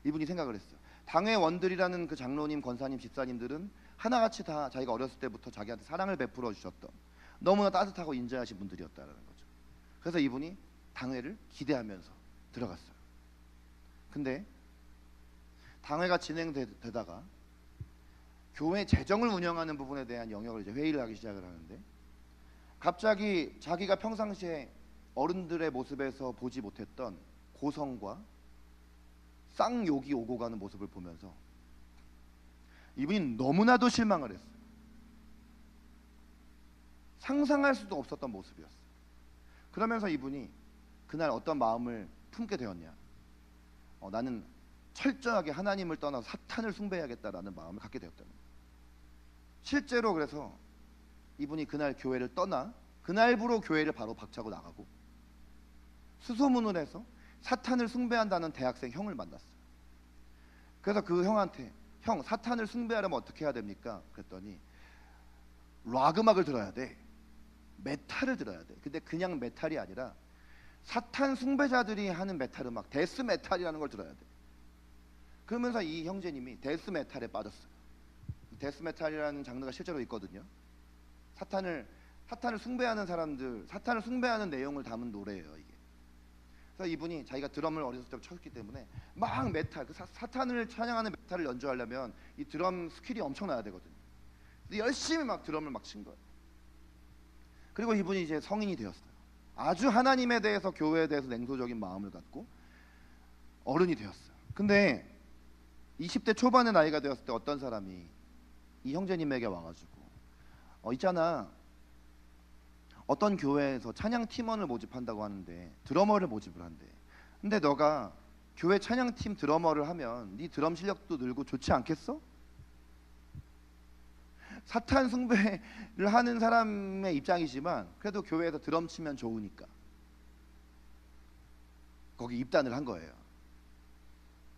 이분이 생각을 했어요. 당회원들이라는 그 장로님, 권사님, 집사님들은 하나같이 다 자기가 어렸을 때부터 자기한테 사랑을 베풀어 주셨던 너무나 따뜻하고 인자하신 분들이었다라는 거죠. 그래서 이분이 당회를 기대하면서 들어갔어요. 근데 당회가 진행되다가 교회 재정을 운영하는 부분에 대한 영역을 이제 회의를 하기 시작을 하는데 갑자기 자기가 평상시에 어른들의 모습에서 보지 못했던 고성과 쌍욕이 오고 가는 모습을 보면서 이분이 너무나도 실망을 했어요. 상상할 수도 없었던 모습이었어요. 그러면서 이분이 그날 어떤 마음을 품게 되었냐, 나는 철저하게 하나님을 떠나서 사탄을 숭배해야겠다라는 마음을 갖게 되었다는 거예요. 실제로 그래서 이분이 그날 교회를 떠나 그날부로 교회를 바로 박차고 나가고 수소문을 해서 사탄을 숭배한다는 대학생 형을 만났어요. 그래서 그 형한테 형, 사탄을 숭배하려면 어떻게 해야 됩니까? 그랬더니 락 음악을 들어야 돼, 메탈을 들어야 돼. 근데 그냥 메탈이 아니라 사탄 숭배자들이 하는 메탈 음악, 데스 메탈이라는 걸 들어야 돼. 그러면서 이 형제님이 데스 메탈에 빠졌어요. 데스 메탈이라는 장르가 실제로 있거든요. 사탄을 숭배하는 사람들, 사탄을 숭배하는 내용을 담은 노래예요, 이게. 그래서 이분이 자기가 드럼을 어렸을 때부터 쳤기 때문에 막 메탈, 그 사탄을 찬양하는 메탈을 연주하려면 이 드럼 스킬이 엄청나야 되거든요. 그래서 열심히 막 드럼을 막 친 거예요. 그리고 이분이 이제 성인이 되었어요. 아주 하나님에 대해서, 교회에 대해서 냉소적인 마음을 갖고 어른이 되었어요. 근데 20대 초반의 나이가 되었을 때 어떤 사람이 이 형제님에게 와가지고 있잖아, 어떤 교회에서 찬양 팀원을 모집한다고 하는데 드러머를 모집을 한대. 근데 너가 교회 찬양팀 드러머를 하면 네 드럼 실력도 늘고 좋지 않겠어? 사탄 숭배를 하는 사람의 입장이지만 그래도 교회에서 드럼 치면 좋으니까 거기 입단을 한 거예요.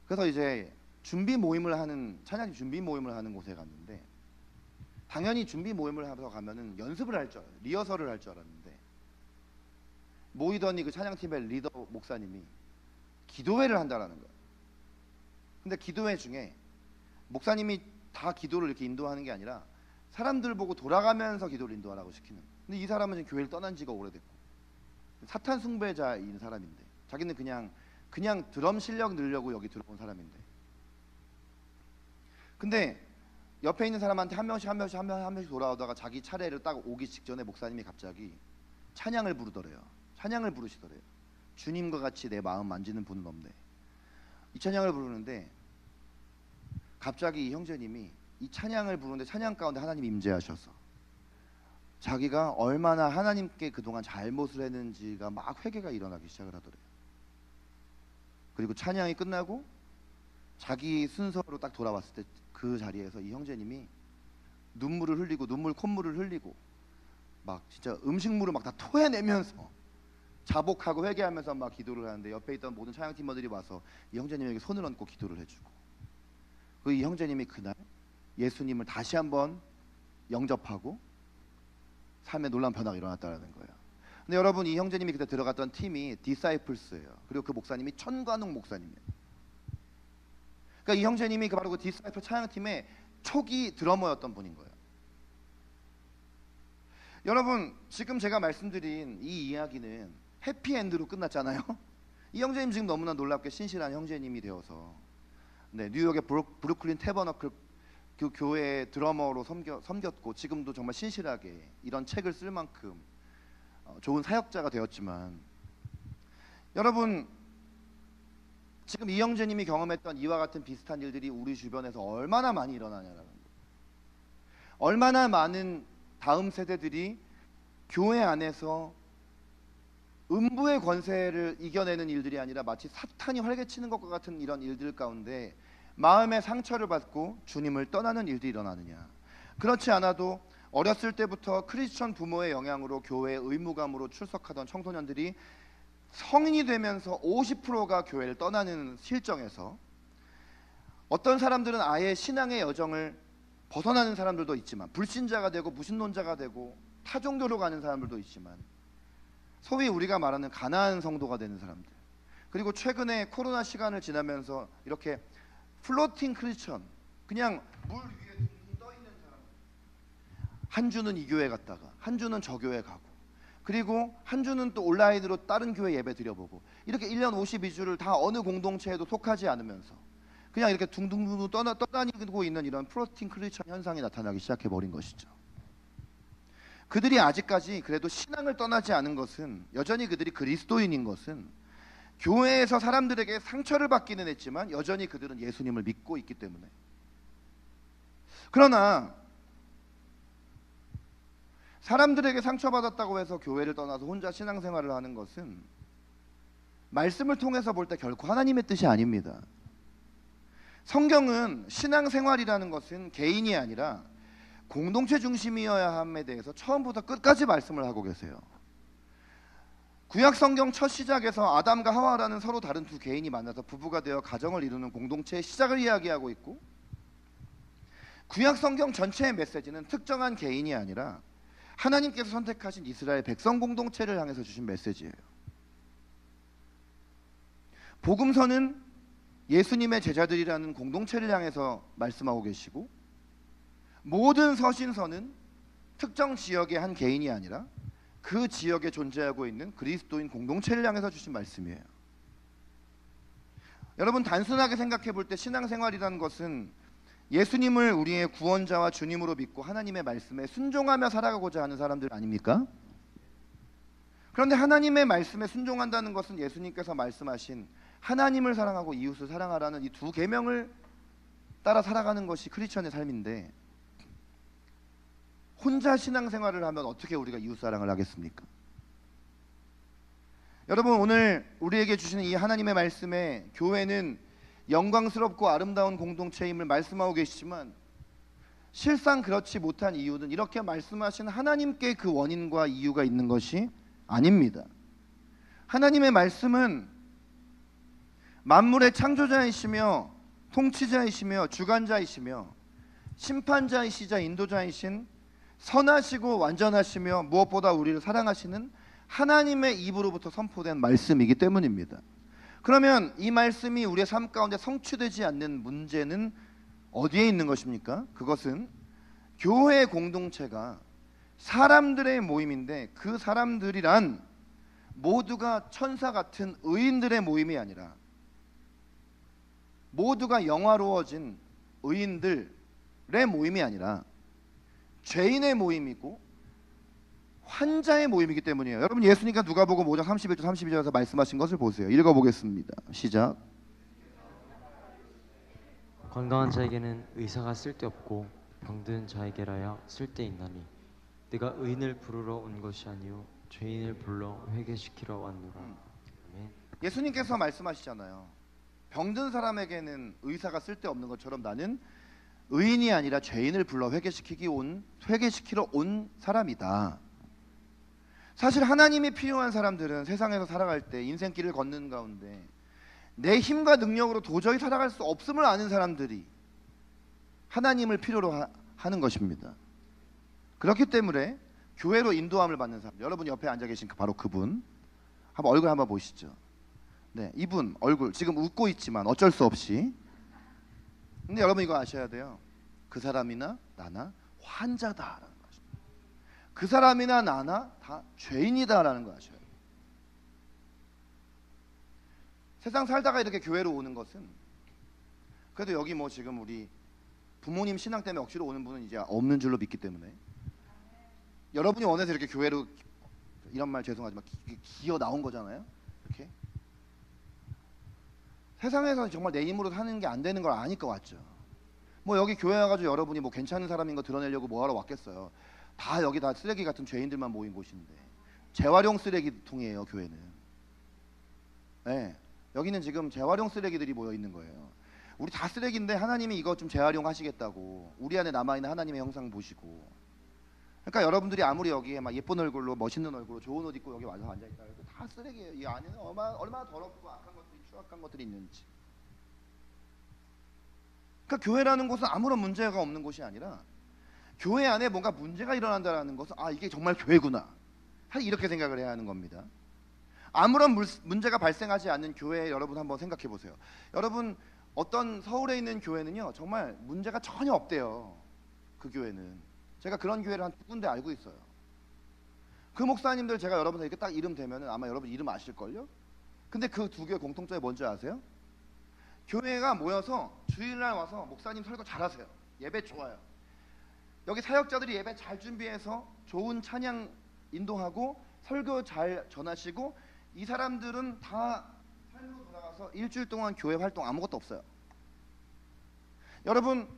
그래서 이제 준비 모임을 하는, 찬양 준비 모임을 하는 곳에 갔는데 당연히 준비 모임을 하러 가면은 연습을 할 줄 알아요. 리허설을 할 줄 알았는데 모이더니 그 찬양팀의 리더 목사님이 기도회를 한다라는 거예요. 근데 기도회 중에 목사님이 다 기도를 이렇게 인도하는 게 아니라 사람들 보고 돌아가면서 기도를 인도하라고 시키는 거예요. 근데 이 사람은 지금 교회를 떠난 지가 오래됐고 사탄 숭배자인 사람인데 자기는 그냥 드럼 실력 늘려고 여기 들어온 사람인데, 근데 옆에 있는 사람한테 한 명씩 돌아오다가 자기 차례를 딱 오기 직전에 목사님이 갑자기 찬양을 부르더래요. 찬양을 부르시더래요. 주님과 같이 내 마음 만지는 분은 없네. 이 찬양을 부르는데 갑자기 이 형제님이 이 찬양을 부르는데 찬양 가운데 하나님 임재하셔서 자기가 얼마나 하나님께 그동안 잘못을 했는지가 막 회개가 일어나기 시작을 하더래요. 그리고 찬양이 끝나고 자기 순서로 딱 돌아왔을 때 그 자리에서 이 형제님이 눈물을 흘리고 콧물을 흘리고 막 진짜 음식물을 막 다 토해내면서 자복하고 회개하면서 막 기도를 하는데 옆에 있던 모든 찬양팀원들이 와서 이 형제님에게 손을 얹고 기도를 해주고, 그 이 형제님이 그날 예수님을 다시 한번 영접하고 삶에 놀라운 변화가 일어났다는 거예요. 근데 여러분, 이 형제님이 그때 들어갔던 팀이 디사이플스예요. 그리고 그 목사님이 천관웅 목사님이에요. 그러니까 이 형제님이 바로 그 디사이플 찬양팀의 초기 드러머였던 분인 거예요. 여러분 지금 제가 말씀드린 이 이야기는 해피엔드로 끝났잖아요. 이 형제님 지금 너무나 놀랍게 신실한 형제님이 되어서 네, 뉴욕의 브루클린 태버너클 그 교회의 드러머로 섬겼고 지금도 정말 신실하게 이런 책을 쓸 만큼 좋은 사역자가 되었지만, 여러분 지금 이 형제님이 경험했던 이와 같은 비슷한 일들이 우리 주변에서 얼마나 많이 일어나냐라는 거예요. 얼마나 많은 다음 세대들이 교회 안에서 음부의 권세를 이겨내는 일들이 아니라 마치 사탄이 활개치는 것과 같은 이런 일들 가운데 마음의 상처를 받고 주님을 떠나는 일들이 일어나느냐. 그렇지 않아도 어렸을 때부터 크리스천 부모의 영향으로 교회에 의무감으로 출석하던 청소년들이 성인이 되면서 50%가 교회를 떠나는 실정에서 어떤 사람들은 아예 신앙의 여정을 벗어나는 사람들도 있지만, 불신자가 되고 무신론자가 되고 타종교로 가는 사람들도 있지만, 소위 우리가 말하는 가난한 성도가 되는 사람들, 그리고 최근에 코로나 시간을 지나면서 이렇게 플로팅 크리스천, 그냥 물 위에 둥둥 떠 있는 사람, 한 주는 이 교회 갔다가 한 주는 저 교회 가고, 그리고 한 주는 또 온라인으로 다른 교회 예배 드려보고, 이렇게 1년 52주를 다 어느 공동체에도 속하지 않으면서 그냥 이렇게 둥둥둥 떠다니고 있는 이런 플로팅 크리스천 현상이 나타나기 시작해버린 것이죠. 그들이 아직까지 그래도 신앙을 떠나지 않은 것은, 여전히 그들이 그리스도인인 것은 교회에서 사람들에게 상처를 받기는 했지만 여전히 그들은 예수님을 믿고 있기 때문에. 그러나 사람들에게 상처받았다고 해서 교회를 떠나서 혼자 신앙생활을 하는 것은 말씀을 통해서 볼 때 결코 하나님의 뜻이 아닙니다. 성경은 신앙생활이라는 것은 개인이 아니라 공동체 중심이어야 함에 대해서 처음부터 끝까지 말씀을 하고 계세요. 구약 성경 첫 시작에서 아담과 하와라는 서로 다른 두 개인이 만나서 부부가 되어 가정을 이루는 공동체의 시작을 이야기하고 있고, 구약 성경 전체의 메시지는 특정한 개인이 아니라 하나님께서 선택하신 이스라엘 백성 공동체를 향해서 주신 메시지예요. 복음서는 예수님의 제자들이라는 공동체를 향해서 말씀하고 계시고, 모든 서신서는 특정 지역의 한 개인이 아니라 그 지역에 존재하고 있는 그리스도인 공동체를 향해서 주신 말씀이에요. 여러분 단순하게 생각해 볼 때 신앙생활이라는 것은 예수님을 우리의 구원자와 주님으로 믿고 하나님의 말씀에 순종하며 살아가고자 하는 사람들 아닙니까? 그런데 하나님의 말씀에 순종한다는 것은 예수님께서 말씀하신 하나님을 사랑하고 이웃을 사랑하라는 이 두 계명을 따라 살아가는 것이 크리스천의 삶인데, 혼자 신앙생활을 하면 어떻게 우리가 이웃사랑을 하겠습니까? 여러분 오늘 우리에게 주시는 이 하나님의 말씀에 교회는 영광스럽고 아름다운 공동체임을 말씀하고 계시지만, 실상 그렇지 못한 이유는 이렇게 말씀하신 하나님께 그 원인과 이유가 있는 것이 아닙니다. 하나님의 말씀은 만물의 창조자이시며 통치자이시며 주관자이시며 심판자이시자 인도자이신 선하시고 완전하시며 무엇보다 우리를 사랑하시는 하나님의 입으로부터 선포된 말씀이기 때문입니다. 그러면 이 말씀이 우리의 삶 가운데 성취되지 않는 문제는 어디에 있는 것입니까? 그것은 교회 공동체가 사람들의 모임인데, 그 사람들이란 모두가 천사 같은 의인들의 모임이 아니라 모두가 영화로워진 의인들의 모임이 아니라 죄인의 모임이고 환자의 모임이기 때문이에요. 여러분 예수님과 누가복음 5장 31절 32절에서 말씀하신 것을 보세요. 읽어보겠습니다. 시작. 건강한 자에게는 의사가 쓸데없고 병든 자에게라야 쓸데있나니 내가 의인을 부르러 온 것이 아니요 죄인을 불러 회개시키러 왔노라. 아멘. 예수님께서 말씀하시잖아요. 병든 사람에게는 의사가 쓸데없는 것처럼 나는 의인이 아니라 죄인을 불러 회개시키러 온 사람이다. 사실 하나님이 필요한 사람들은 세상에서 살아갈 때 인생길을 걷는 가운데 내 힘과 능력으로 도저히 살아갈 수 없음을 아는 사람들이 하나님을 필요로 하는 것입니다. 그렇기 때문에 교회로 인도함을 받는 사람, 여러분 옆에 앉아 계신 바로 그분 한번 얼굴 한번 보시죠. 네, 이분 얼굴 지금 웃고 있지만 어쩔 수 없이, 근데 여러분 이거 아셔야 돼요. 그 사람이나 나나 환자다라는 것입니다. 그 사람이나 나나 다 죄인이다라는 걸 아셔요. 세상 살다가 이렇게 교회로 오는 것은, 그래도 여기 뭐 지금 우리 부모님 신앙 때문에 억지로 오는 분은 이제 없는 줄로 믿기 때문에, 여러분이 원해서 이렇게 교회로, 이런 말 죄송하지만 기어 나온 거잖아요. 이렇게 세상에서 정말 내 힘으로 사는 게 안 되는 걸 아닐 것 같죠. 뭐 여기 교회 와가지고 여러분이 뭐 괜찮은 사람인 거 드러내려고 뭐 하러 왔겠어요. 다 여기 다 쓰레기 같은 죄인들만 모인 곳인데, 재활용 쓰레기통이에요 교회는. 네, 여기는 지금 재활용 쓰레기들이 모여 있는 거예요. 우리 다 쓰레기인데 하나님이 이거 좀 재활용하시겠다고 우리 안에 남아있는 하나님의 형상 보시고. 그러니까 여러분들이 아무리 여기에 막 예쁜 얼굴로 멋있는 얼굴로 좋은 옷 입고 여기 와서 앉아있다 해도 다 쓰레기예요. 이 안에는 얼마나 더럽고 악한 것들이, 추악한 것들이 있는지. 그러니까 교회라는 곳은 아무런 문제가 없는 곳이 아니라, 교회 안에 뭔가 문제가 일어난다는 것은 아, 이게 정말 교회구나, 이렇게 생각을 해야 하는 겁니다. 아무런 문제가 발생하지 않는 교회, 여러분 한번 생각해 보세요. 여러분, 어떤 서울에 있는 교회는요 정말 문제가 전혀 없대요. 그 교회는 제가 그런 교회를 한 두 군데 알고 있어요. 그 목사님들 제가 여러분들 이렇게 딱 이름 대면은 아마 여러분 이름 아실걸요? 근데 그 두 교회 공통점이 뭔지 아세요? 교회가 모여서 주일날 와서 목사님 설교 잘하세요. 예배 좋아요. 여기 사역자들이 예배 잘 준비해서 좋은 찬양 인도하고 설교 잘 전하시고, 이 사람들은 다 삶으로 돌아가서 일주일 동안 교회 활동 아무것도 없어요. 여러분,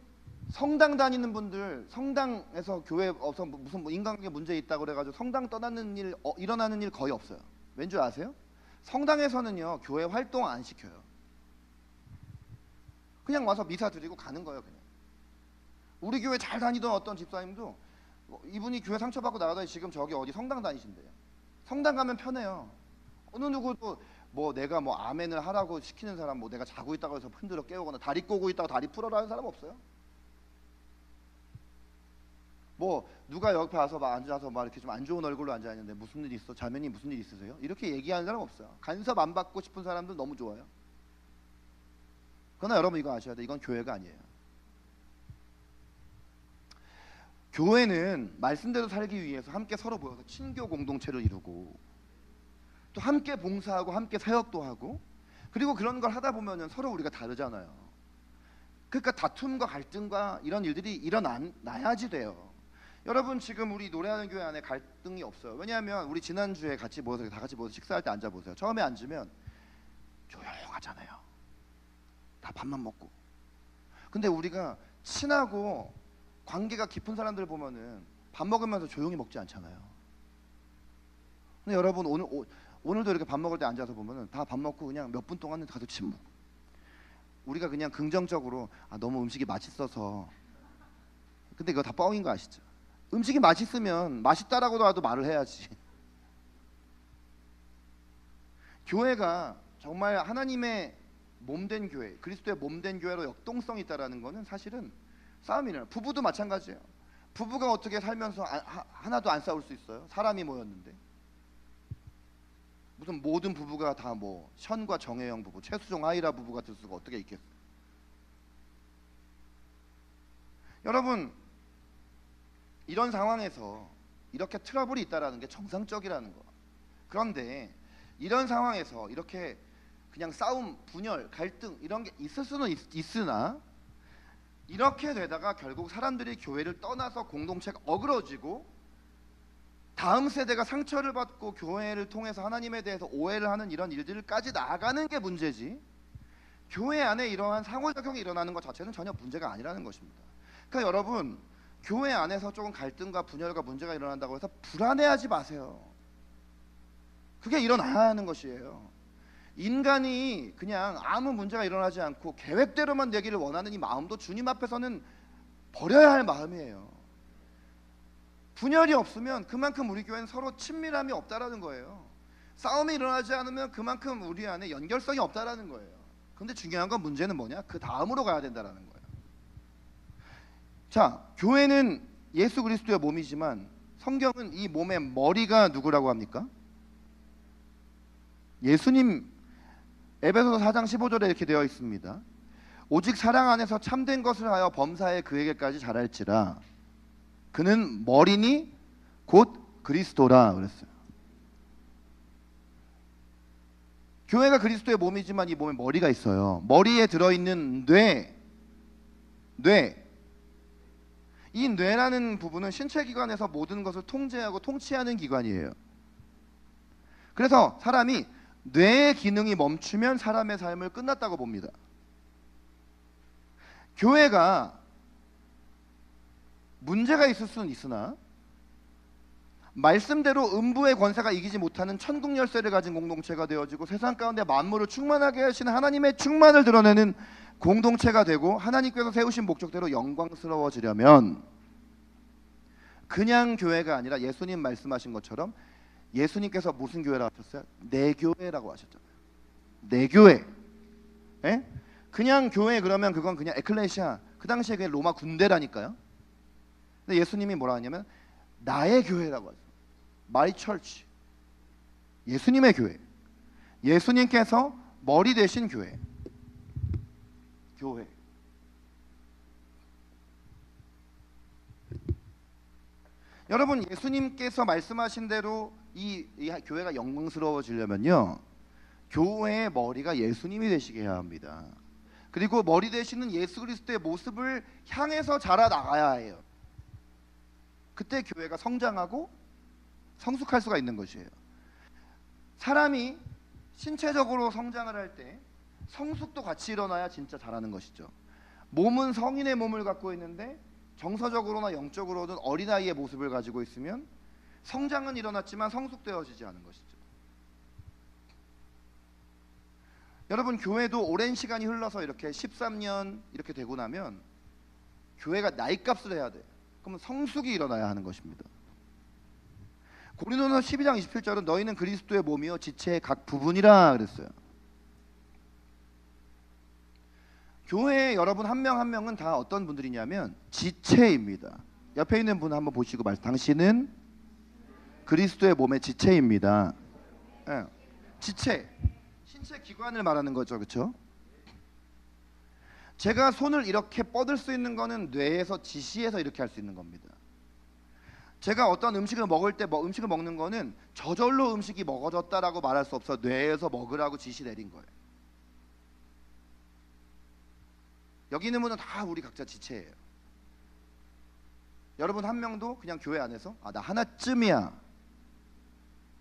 성당 다니는 분들, 성당에서 교회 없어 무슨 뭐 인간관계 문제 있다고 그래가지고 성당 떠나는 일, 일어나는 일 거의 없어요. 왠지 아세요? 성당에서는요 교회 활동 안 시켜요. 그냥 와서 미사 드리고 가는 거예요. 그냥. 우리 교회 잘 다니던 어떤 집사님도 이분이 교회 상처받고 나가더니 지금 저기 어디 성당 다니신대요. 성당 가면 편해요. 어느 누구도 뭐 내가 뭐 아멘을 하라고 시키는 사람, 뭐 내가 자고 있다고 해서 흔들어 깨우거나 다리 꼬고 있다고 다리 풀어라 하는 사람 없어요. 뭐 누가 옆에 와서 막 앉아서 막 이렇게 좀 안 좋은 얼굴로 앉아 있는데 무슨 일 있어? 자매님 무슨 일 있으세요? 이렇게 얘기하는 사람 없어요. 간섭 안 받고 싶은 사람들 너무 좋아요. 그러나 여러분 이거 아셔야 돼. 이건 교회가 아니에요. 교회는 말씀대로 살기 위해서 함께 서로 모여서 친교 공동체를 이루고, 또 함께 봉사하고 함께 사역도 하고, 그리고 그런 걸 하다 보면은 서로 우리가 다르잖아요. 그러니까 다툼과 갈등과 이런 일들이 일어나야지 돼요. 여러분 지금 우리 노래하는 교회 안에 갈등이 없어요. 왜냐하면 우리 지난주에 같이 모여서 다 같이 모여서 식사할 때 앉아보세요. 처음에 앉으면 조용하잖아요. 다 밥만 먹고. 근데 우리가 친하고 관계가 깊은 사람들 보면은 밥 먹으면서 조용히 먹지 않잖아요. 근데 여러분 오늘도 이렇게 밥 먹을 때 앉아서 보면은 다 밥 먹고 그냥 몇 분 동안은 다들 침묵. 우리가 그냥 긍정적으로 아 너무 음식이 맛있어서. 근데 이거 다 뻥인 거 아시죠? 음식이 맛있으면 맛있다라고도 말을 해야지. 교회가 정말 하나님의 몸된 교회, 그리스도의 몸된 교회로 역동성이 있다라는 것은 사실은 싸움이에요. 부부도 마찬가지예요. 부부가 어떻게 살면서 하나도 안 싸울 수 있어요? 사람이 모였는데. 무슨 모든 부부가 다 뭐 션과 정혜영 부부, 최수종 아이라 부부 같을 수가 어떻게 있겠어요? 여러분, 이런 상황에서 이렇게 트러블이 있다라는 게 정상적이라는 거. 그런데 이런 상황에서 이렇게 그냥 싸움, 분열, 갈등 이런 게 있을 수는 있으나, 이렇게 되다가 결국 사람들이 교회를 떠나서 공동체가 어그러지고 다음 세대가 상처를 받고 교회를 통해서 하나님에 대해서 오해를 하는 이런 일들까지 나아가는 게 문제지, 교회 안에 이러한 상호작용이 일어나는 것 자체는 전혀 문제가 아니라는 것입니다. 그러니까 여러분, 교회 안에서 조금 갈등과 분열과 문제가 일어난다고 해서 불안해하지 마세요. 그게 일어나야 하는 것이에요. 인간이 그냥 아무 문제가 일어나지 않고 계획대로만 되기를 원하는 이 마음도 주님 앞에서는 버려야 할 마음이에요. 분열이 없으면 그만큼 우리 교회는 서로 친밀함이 없다라는 거예요. 싸움이 일어나지 않으면 그만큼 우리 안에 연결성이 없다라는 거예요. 근데 중요한 건 문제는 뭐냐? 그 다음으로 가야 된다라는 거예요. 자, 교회는 예수 그리스도의 몸이지만 성경은 이 몸의 머리가 누구라고 합니까? 예수님. 에베소서 4장 15절에 이렇게 되어 있습니다. 오직 사랑 안에서 참된 것을 하여 범사에 그에게까지 자랄지라. 그는 머리니 곧 그리스도라 그랬어요. 교회가 그리스도의 몸이지만 이 몸에 머리가 있어요. 머리에 들어있는 뇌. 이 뇌라는 부분은 신체 기관에서 모든 것을 통제하고 통치하는 기관이에요. 그래서 사람이 뇌의 기능이 멈추면 사람의 삶을 끝났다고 봅니다. 교회가 문제가 있을 수는 있으나 말씀대로 음부의 권세가 이기지 못하는 천국 열쇠를 가진 공동체가 되어지고 세상 가운데 만물을 충만하게 하시는 하나님의 충만을 드러내는 공동체가 되고 하나님께서 세우신 목적대로 영광스러워지려면 그냥 교회가 아니라 예수님 말씀하신 것처럼 예수님께서 무슨 교회라고 하셨어요? 내 교회라고 하셨잖아요. 내 교회. 에? 그냥 교회 그러면 그건 그냥 에클레시아. 그 당시에 그게 로마 군대라니까요. 근데 예수님이 뭐라 하냐면 나의 교회라고 하죠. My church. 예수님의 교회. 예수님께서 머리 되신 교회. 교회. 여러분 예수님께서 말씀하신 대로 이 교회가 영광스러워지려면요. 교회의 머리가 예수님이 되시게 해야 합니다. 그리고 머리 되시는 예수 그리스도의 모습을 향해서 자라나가야 해요. 그때 교회가 성장하고 성숙할 수가 있는 것이에요. 사람이 신체적으로 성장을 할 때 성숙도 같이 일어나야 진짜 잘하는 것이죠. 몸은 성인의 몸을 갖고 있는데 정서적으로나 영적으로는 어린아이의 모습을 가지고 있으면 성장은 일어났지만 성숙되어지지 않은 것이죠. 여러분 교회도 오랜 시간이 흘러서 이렇게 13년 이렇게 되고 나면 교회가 나이값을 해야 돼요. 그러면 성숙이 일어나야 하는 것입니다. 고린도서 12장 27절은 너희는 그리스도의 몸이요 지체의 각 부분이라 그랬어요. 교회에 여러분 한 명 한 명은 다 어떤 분들이냐면 지체입니다. 옆에 있는 분 한번 보시고 말씀. 당신은 그리스도의 몸의 지체입니다. 네. 지체, 신체 기관을 말하는 거죠, 그렇죠? 제가 손을 이렇게 뻗을 수 있는 거는 뇌에서 지시해서 이렇게 할 수 있는 겁니다. 제가 어떤 음식을 먹을 때 음식을 먹는 거는 저절로 음식이 먹어졌다라고 말할 수 없어. 뇌에서 먹으라고 지시 내린 거예요. 여기 있는 분은 다 우리 각자 지체예요. 여러분 한 명도 그냥 교회 안에서 나 하나쯤이야.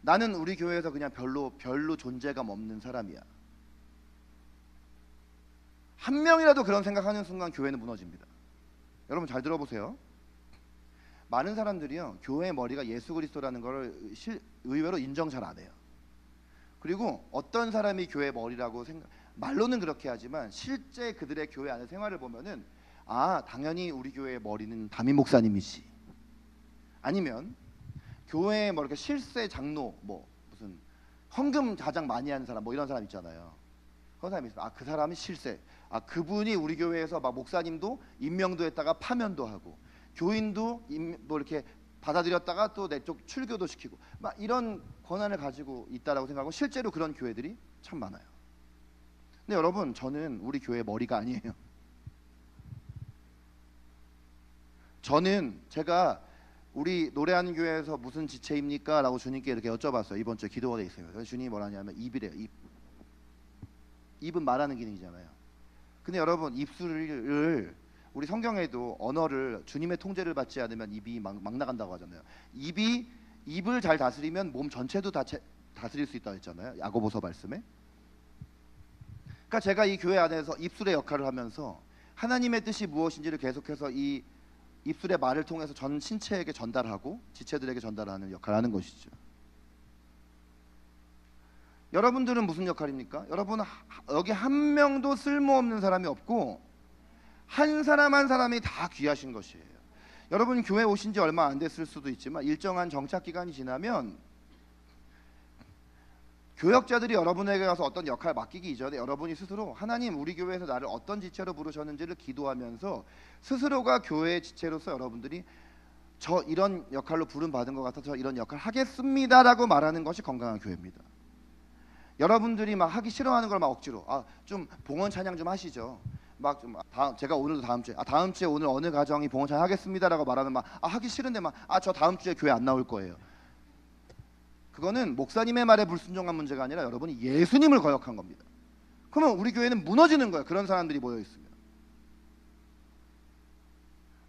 나는 우리 교회에서 그냥 별로 존재감 없는 사람이야. 한 명이라도 그런 생각하는 순간 교회는 무너집니다. 여러분 잘 들어보세요. 많은 사람들이요 교회의 머리가 예수 그리스도라는 걸 의외로 인정 잘 안 해요. 그리고 어떤 사람이 교회 머리라고 말로는 그렇게 하지만 실제 그들의 교회 안의 생활을 보면은 당연히 우리 교회의 머리는 담임 목사님이지. 아니면 교회에 뭐 이렇게 실세 장로 무슨 헌금 가장 많이 하는 사람 이런 사람 있잖아요. 그런 사람이 있어요. 그 사람이 실세. 그분이 우리 교회에서 막 목사님도 임명도 했다가 파면도 하고 교인도 뭐 이렇게 받아들였다가 또 내 쪽 출교도 시키고 막 이런 권한을 가지고 있다라고 생각하고 실제로 그런 교회들이 참 많아요. 근데 여러분 저는 우리 교회 머리가 아니에요. 저는 제가 우리 노래하는 교회에서 무슨 지체입니까? 라고 주님께 이렇게 여쭤봤어요. 이번 주에 기도가 돼 있어요. 그래서 주님이 뭐라냐면 입이래요. 입은 말하는 기능이잖아요. 근데 여러분 입술을 우리 성경에도 언어를 주님의 통제를 받지 않으면 입이 막 나간다고 하잖아요. 입을 잘 다스리면 몸 전체도 다스릴 수 있다고 했잖아요. 야고보서 말씀에. 그러니까 제가 이 교회 안에서 입술의 역할을 하면서 하나님의 뜻이 무엇인지를 계속해서 이 입술의 말을 통해서 전 신체에게 전달하고 지체들에게 전달하는 역할을 하는 것이죠. 여러분들은 무슨 역할입니까? 여러분 여기 한 명도 쓸모없는 사람이 없고 한 사람 한 사람이 다 귀하신 것이에요. 여러분 교회 오신 지 얼마 안 됐을 수도 있지만 일정한 정착 기간이 지나면 교역자들이 여러분에게 가서 어떤 역할을 맡기기 이전에 여러분이 스스로 하나님 우리 교회에서 나를 어떤 지체로 부르셨는지를 기도하면서 스스로가 교회의 지체로서 여러분들이 저 이런 역할로 부름 받은 것 같아서 이런 역할 하겠습니다라고 말하는 것이 건강한 교회입니다. 여러분들이 막 하기 싫어하는 걸 막 억지로 좀 봉헌 찬양 좀 하시죠. 막 좀 제가 오늘도 다음 주에 오늘 어느 가정이 봉헌차 하겠습니다라고 말하면 막 하기 싫은데 막 저 다음 주에 교회 안 나올 거예요. 그거는 목사님의 말에 불순종한 문제가 아니라 여러분이 예수님을 거역한 겁니다. 그러면 우리 교회는 무너지는 거예요. 그런 사람들이 모여 있으면.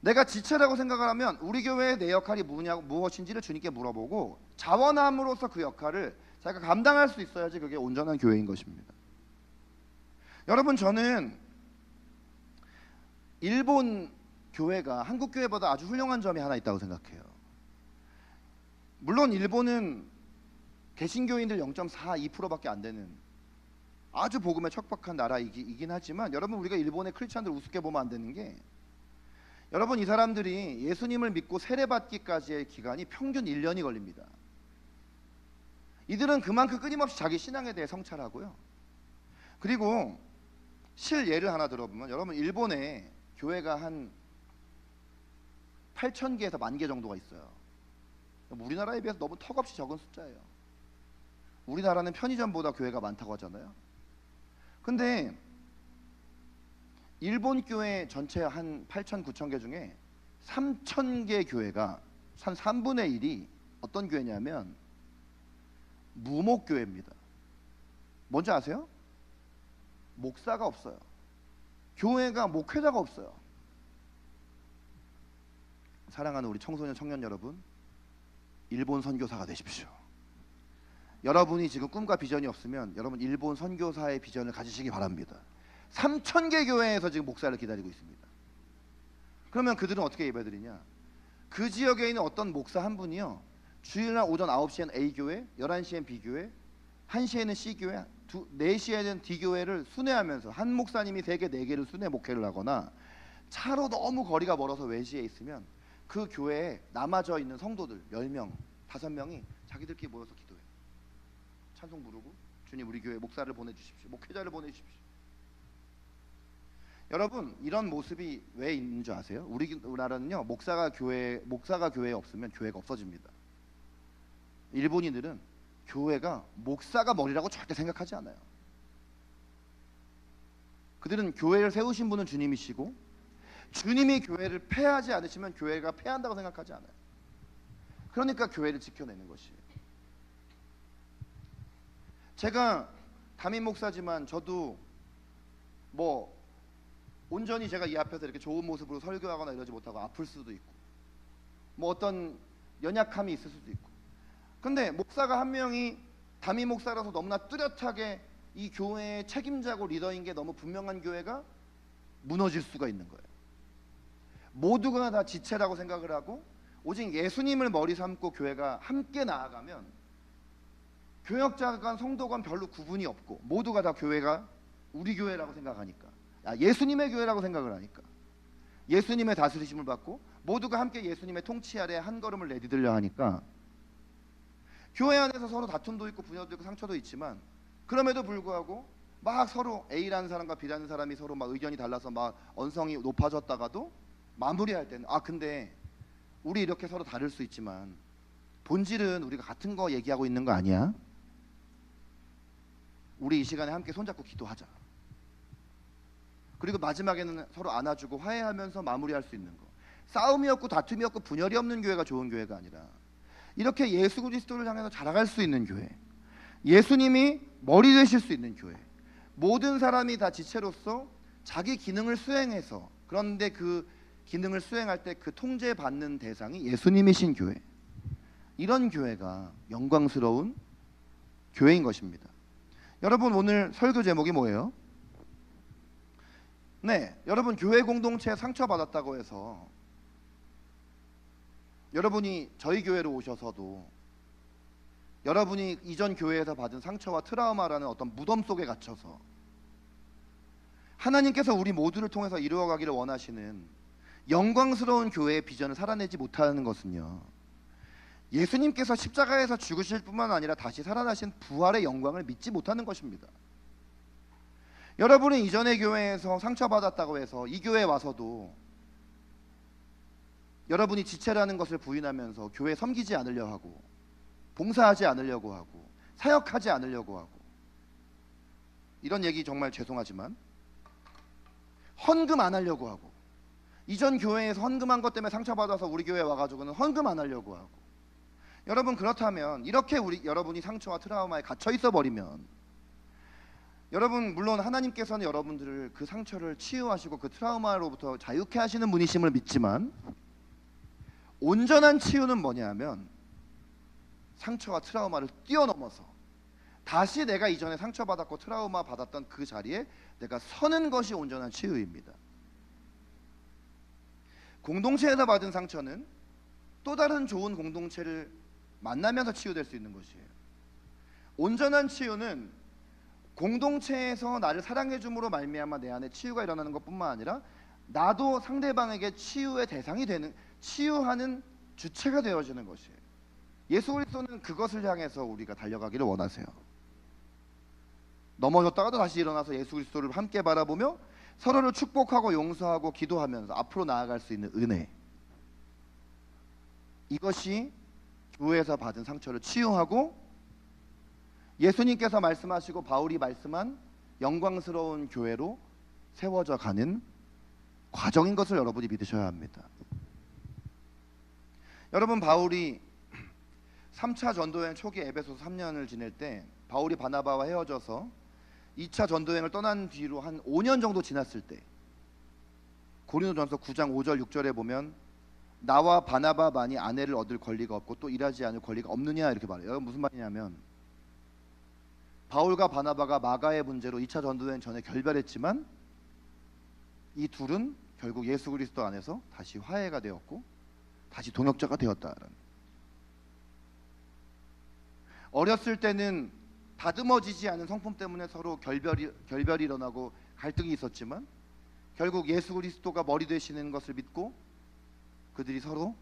내가 지체라고 생각을 하면 우리 교회의 내 역할이 무엇인지를 주님께 물어보고 자원함으로써 그 역할을 자기가 감당할 수 있어야지 그게 온전한 교회인 것입니다. 여러분, 저는 일본 교회가 한국 교회보다 아주 훌륭한 점이 하나 있다고 생각해요. 물론 일본은 개신교인들 0.42%밖에 안 되는 아주 복음에 척박한 나라이긴 하지만 여러분, 우리가 일본의 크리스찬들 우습게 보면 안 되는 게, 여러분, 이 사람들이 예수님을 믿고 세례받기까지의 기간이 평균 1년이 걸립니다. 이들은 그만큼 끊임없이 자기 신앙에 대해 성찰하고요. 그리고 실예를 하나 들어보면, 여러분, 일본에 교회가 한 8,000개에서 10,000개 정도가 있어요. 우리나라에 비해서 너무 턱없이 적은 숫자예요. 우리나라는 편의점보다 교회가 많다고 하잖아요. 근데 일본 교회 전체 한 8,000, 9,000개 중에 3,000개 교회가 한 3분의 1이 어떤 교회냐면 무목교회입니다. 뭔지 아세요? 목사가 없어요. 교회가 목회자가 없어요. 사랑하는 우리 청소년 청년 여러분, 일본 선교사가 되십시오. 여러분이 지금 꿈과 비전이 없으면 여러분 일본 선교사의 비전을 가지시기 바랍니다. 3,000개 교회에서 지금 목사를 기다리고 있습니다. 그러면 그들은 어떻게 예배드리냐? 그 지역에 있는 어떤 목사 한 분이요, 주일날 오전 9시엔 A교회, 11시엔 B교회, 1시에는 C교회, 4시에는 D교회를 순회하면서 한 목사님이 3개, 4개를 순회 목회를 하거나, 차로 너무 거리가 멀어서 외지에 있으면 그 교회에 남아져 있는 성도들 10명, 5명이 자기들끼리 모여서 기도해요. 찬송 부르고, 주님 우리 교회 목사를 보내주십시오, 목회자를 보내주십시오. 여러분, 이런 모습이 왜 있는 줄 아세요? 우리나라는요, 목사가 교회에 없으면 교회가 없어집니다. 일본인들은 교회가 목사가 머리라고 절대 생각하지 않아요. 그들은 교회를 세우신 분은 주님이시고, 주님이 교회를 폐하지 않으시면 교회가 폐한다고 생각하지 않아요. 그러니까 교회를 지켜내는 것이에요. 제가 담임 목사지만 저도 뭐 온전히 제가 이 앞에서 이렇게 좋은 모습으로 설교하거나 이러지 못하고 아플 수도 있고, 뭐 어떤 연약함이 있을 수도 있고, 근데 목사가 한 명이 담임 목사라서 너무나 뚜렷하게 이 교회의 책임자고 리더인 게 너무 분명한 교회가 무너질 수가 있는 거예요. 모두가 다 지체라고 생각을 하고 오직 예수님을 머리 삼고 교회가 함께 나아가면 교역자간 성도간 별로 구분이 없고 모두가 다 교회가 우리 교회라고 생각하니까, 예수님의 교회라고 생각을 하니까, 예수님의 다스리심을 받고 모두가 함께 예수님의 통치 아래 한 걸음을 내디디려 하니까, 교회 안에서 서로 다툼도 있고 분열도 있고 상처도 있지만 그럼에도 불구하고 막 서로 A라는 사람과 B라는 사람이 서로 막 의견이 달라서 막 언성이 높아졌다가도 마무리할 때는 근데 우리 이렇게 서로 다를 수 있지만 본질은 우리가 같은 거 얘기하고 있는 거 아니야? 우리 이 시간에 함께 손잡고 기도하자. 그리고 마지막에는 서로 안아주고 화해하면서 마무리할 수 있는 거. 싸움이 없고 다툼이 없고 분열이 없는 교회가 좋은 교회가 아니라 이렇게 예수 그리스도를 향해서 자라갈 수 있는 교회, 예수님이 머리 되실 수 있는 교회, 모든 사람이 다 지체로서 자기 기능을 수행해서, 그런데 그 기능을 수행할 때 그 통제받는 대상이 예수님이신 교회, 이런 교회가 영광스러운 교회인 것입니다. 여러분, 오늘 설교 제목이 뭐예요? 네, 여러분, 교회 공동체에 상처받았다고 해서 여러분이 저희 교회로 오셔서도 여러분이 이전 교회에서 받은 상처와 트라우마라는 어떤 무덤 속에 갇혀서 하나님께서 우리 모두를 통해서 이루어가기를 원하시는 영광스러운 교회의 비전을 살아내지 못하는 것은요, 예수님께서 십자가에서 죽으실 뿐만 아니라 다시 살아나신 부활의 영광을 믿지 못하는 것입니다. 여러분이 이전의 교회에서 상처받았다고 해서 이 교회에 와서도 여러분이 지체라는 것을 부인하면서 교회 섬기지 않으려 하고 봉사하지 않으려고 하고 사역하지 않으려고 하고, 이런 얘기 정말 죄송하지만 헌금 안 하려고 하고, 이전 교회에서 헌금한 것 때문에 상처받아서 우리 교회에 와가지고는 헌금 안 하려고 하고. 여러분, 그렇다면 이렇게 여러분이 상처와 트라우마에 갇혀 있어 버리면, 여러분 물론 하나님께서는 여러분들을 그 상처를 치유하시고 그 트라우마로부터 자유케 하시는 분이심을 믿지만, 온전한 치유는 뭐냐면 상처와 트라우마를 뛰어넘어서 다시 내가 이전에 상처받았고 트라우마 받았던 그 자리에 내가 서는 것이 온전한 치유입니다. 공동체에서 받은 상처는 또 다른 좋은 공동체를 만나면서 치유될 수 있는 것이에요. 온전한 치유는 공동체에서 나를 사랑해 줌으로 말미암아 내 안에 치유가 일어나는 것뿐만 아니라 나도 상대방에게 치유의 대상이 되는, 치유하는 주체가 되어지는 것이에요. 예수 그리스도는 그것을 향해서 우리가 달려가기를 원하세요. 넘어졌다가도 다시 일어나서 예수 그리스도를 함께 바라보며 서로를 축복하고 용서하고 기도하면서 앞으로 나아갈 수 있는 은혜, 이것이 교회에서 받은 상처를 치유하고 예수님께서 말씀하시고 바울이 말씀한 영광스러운 교회로 세워져 가는 과정인 것을 여러분이 믿으셔야 합니다. 여러분, 바울이 3차 전도여행 초기 에베소서 3년을 지낼 때 바울이 바나바와 헤어져서 2차 전도여행을 떠난 뒤로 한 5년 정도 지났을 때 고린도전서 9장 5절 6절에 보면 나와 바나바만이 아내를 얻을 권리가 없고 또 일하지 않을 권리가 없느냐 이렇게 말해요. 이건 무슨 말이냐면 바울과 바나바가 마가의 문제로 2차 전도여행 전에 결별했지만 이 둘은 결국 예수 그리스도 안에서 다시 화해가 되었고 다시 동역자가 되었다는. 어렸을 때는 다듬어지지 않은 성품 때문에 서로 결별이 일어나고 갈등이 있었지만 결국 예수 그리스도가 머리 되시는 것을 믿고 그들이 서로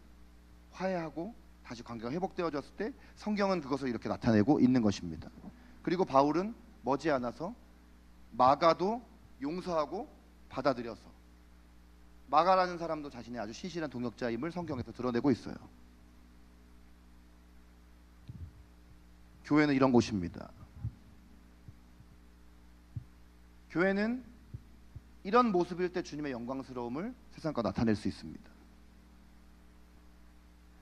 화해하고 다시 관계가 회복되어졌을 때 성경은 그것을 이렇게 나타내고 있는 것입니다. 그리고 바울은 머지않아서 마가도 용서하고 받아들여서 마가라는 사람도 자신의 아주 신실한 동역자임을 성경에서 드러내고 있어요. 교회는 이런 곳입니다. 교회는 이런 모습일 때 주님의 영광스러움을 세상과 나타낼 수 있습니다.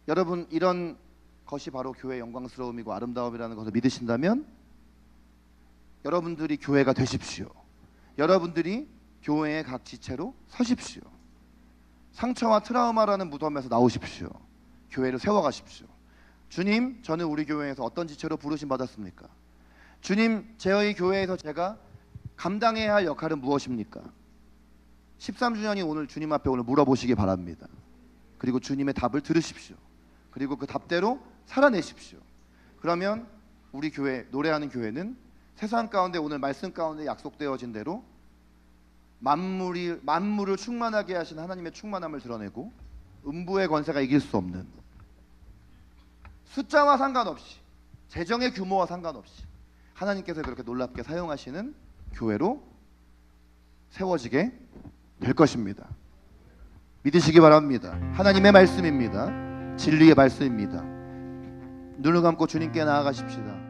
여러분, 이런 것이 바로 교회의 영광스러움이고 아름다움이라는 것을 믿으신다면 여러분들이 교회가 되십시오. 여러분들이 교회의 각 지체로 서십시오. 상처와 트라우마라는 무덤에서 나오십시오. 교회를 세워가십시오. 주님, 저는 우리 교회에서 어떤 지체로 부르심 받았습니까? 주님, 저희 교회에서 제가 감당해야 할 역할은 무엇입니까? 13주년이 오늘 주님 앞에 오늘 물어보시기 바랍니다. 그리고 주님의 답을 들으십시오. 그리고 그 답대로 살아내십시오. 그러면 우리 교회, 노래하는 교회는 세상 가운데 오늘 말씀 가운데 약속되어진 대로 만물을 충만하게 하신 하나님의 충만함을 드러내고 음부의 권세가 이길 수 없는, 숫자와 상관없이 재정의 규모와 상관없이 하나님께서 그렇게 놀랍게 사용하시는 교회로 세워지게 될 것입니다. 믿으시기 바랍니다. 하나님의 말씀입니다. 진리의 말씀입니다. 눈을 감고 주님께 나아가십시다.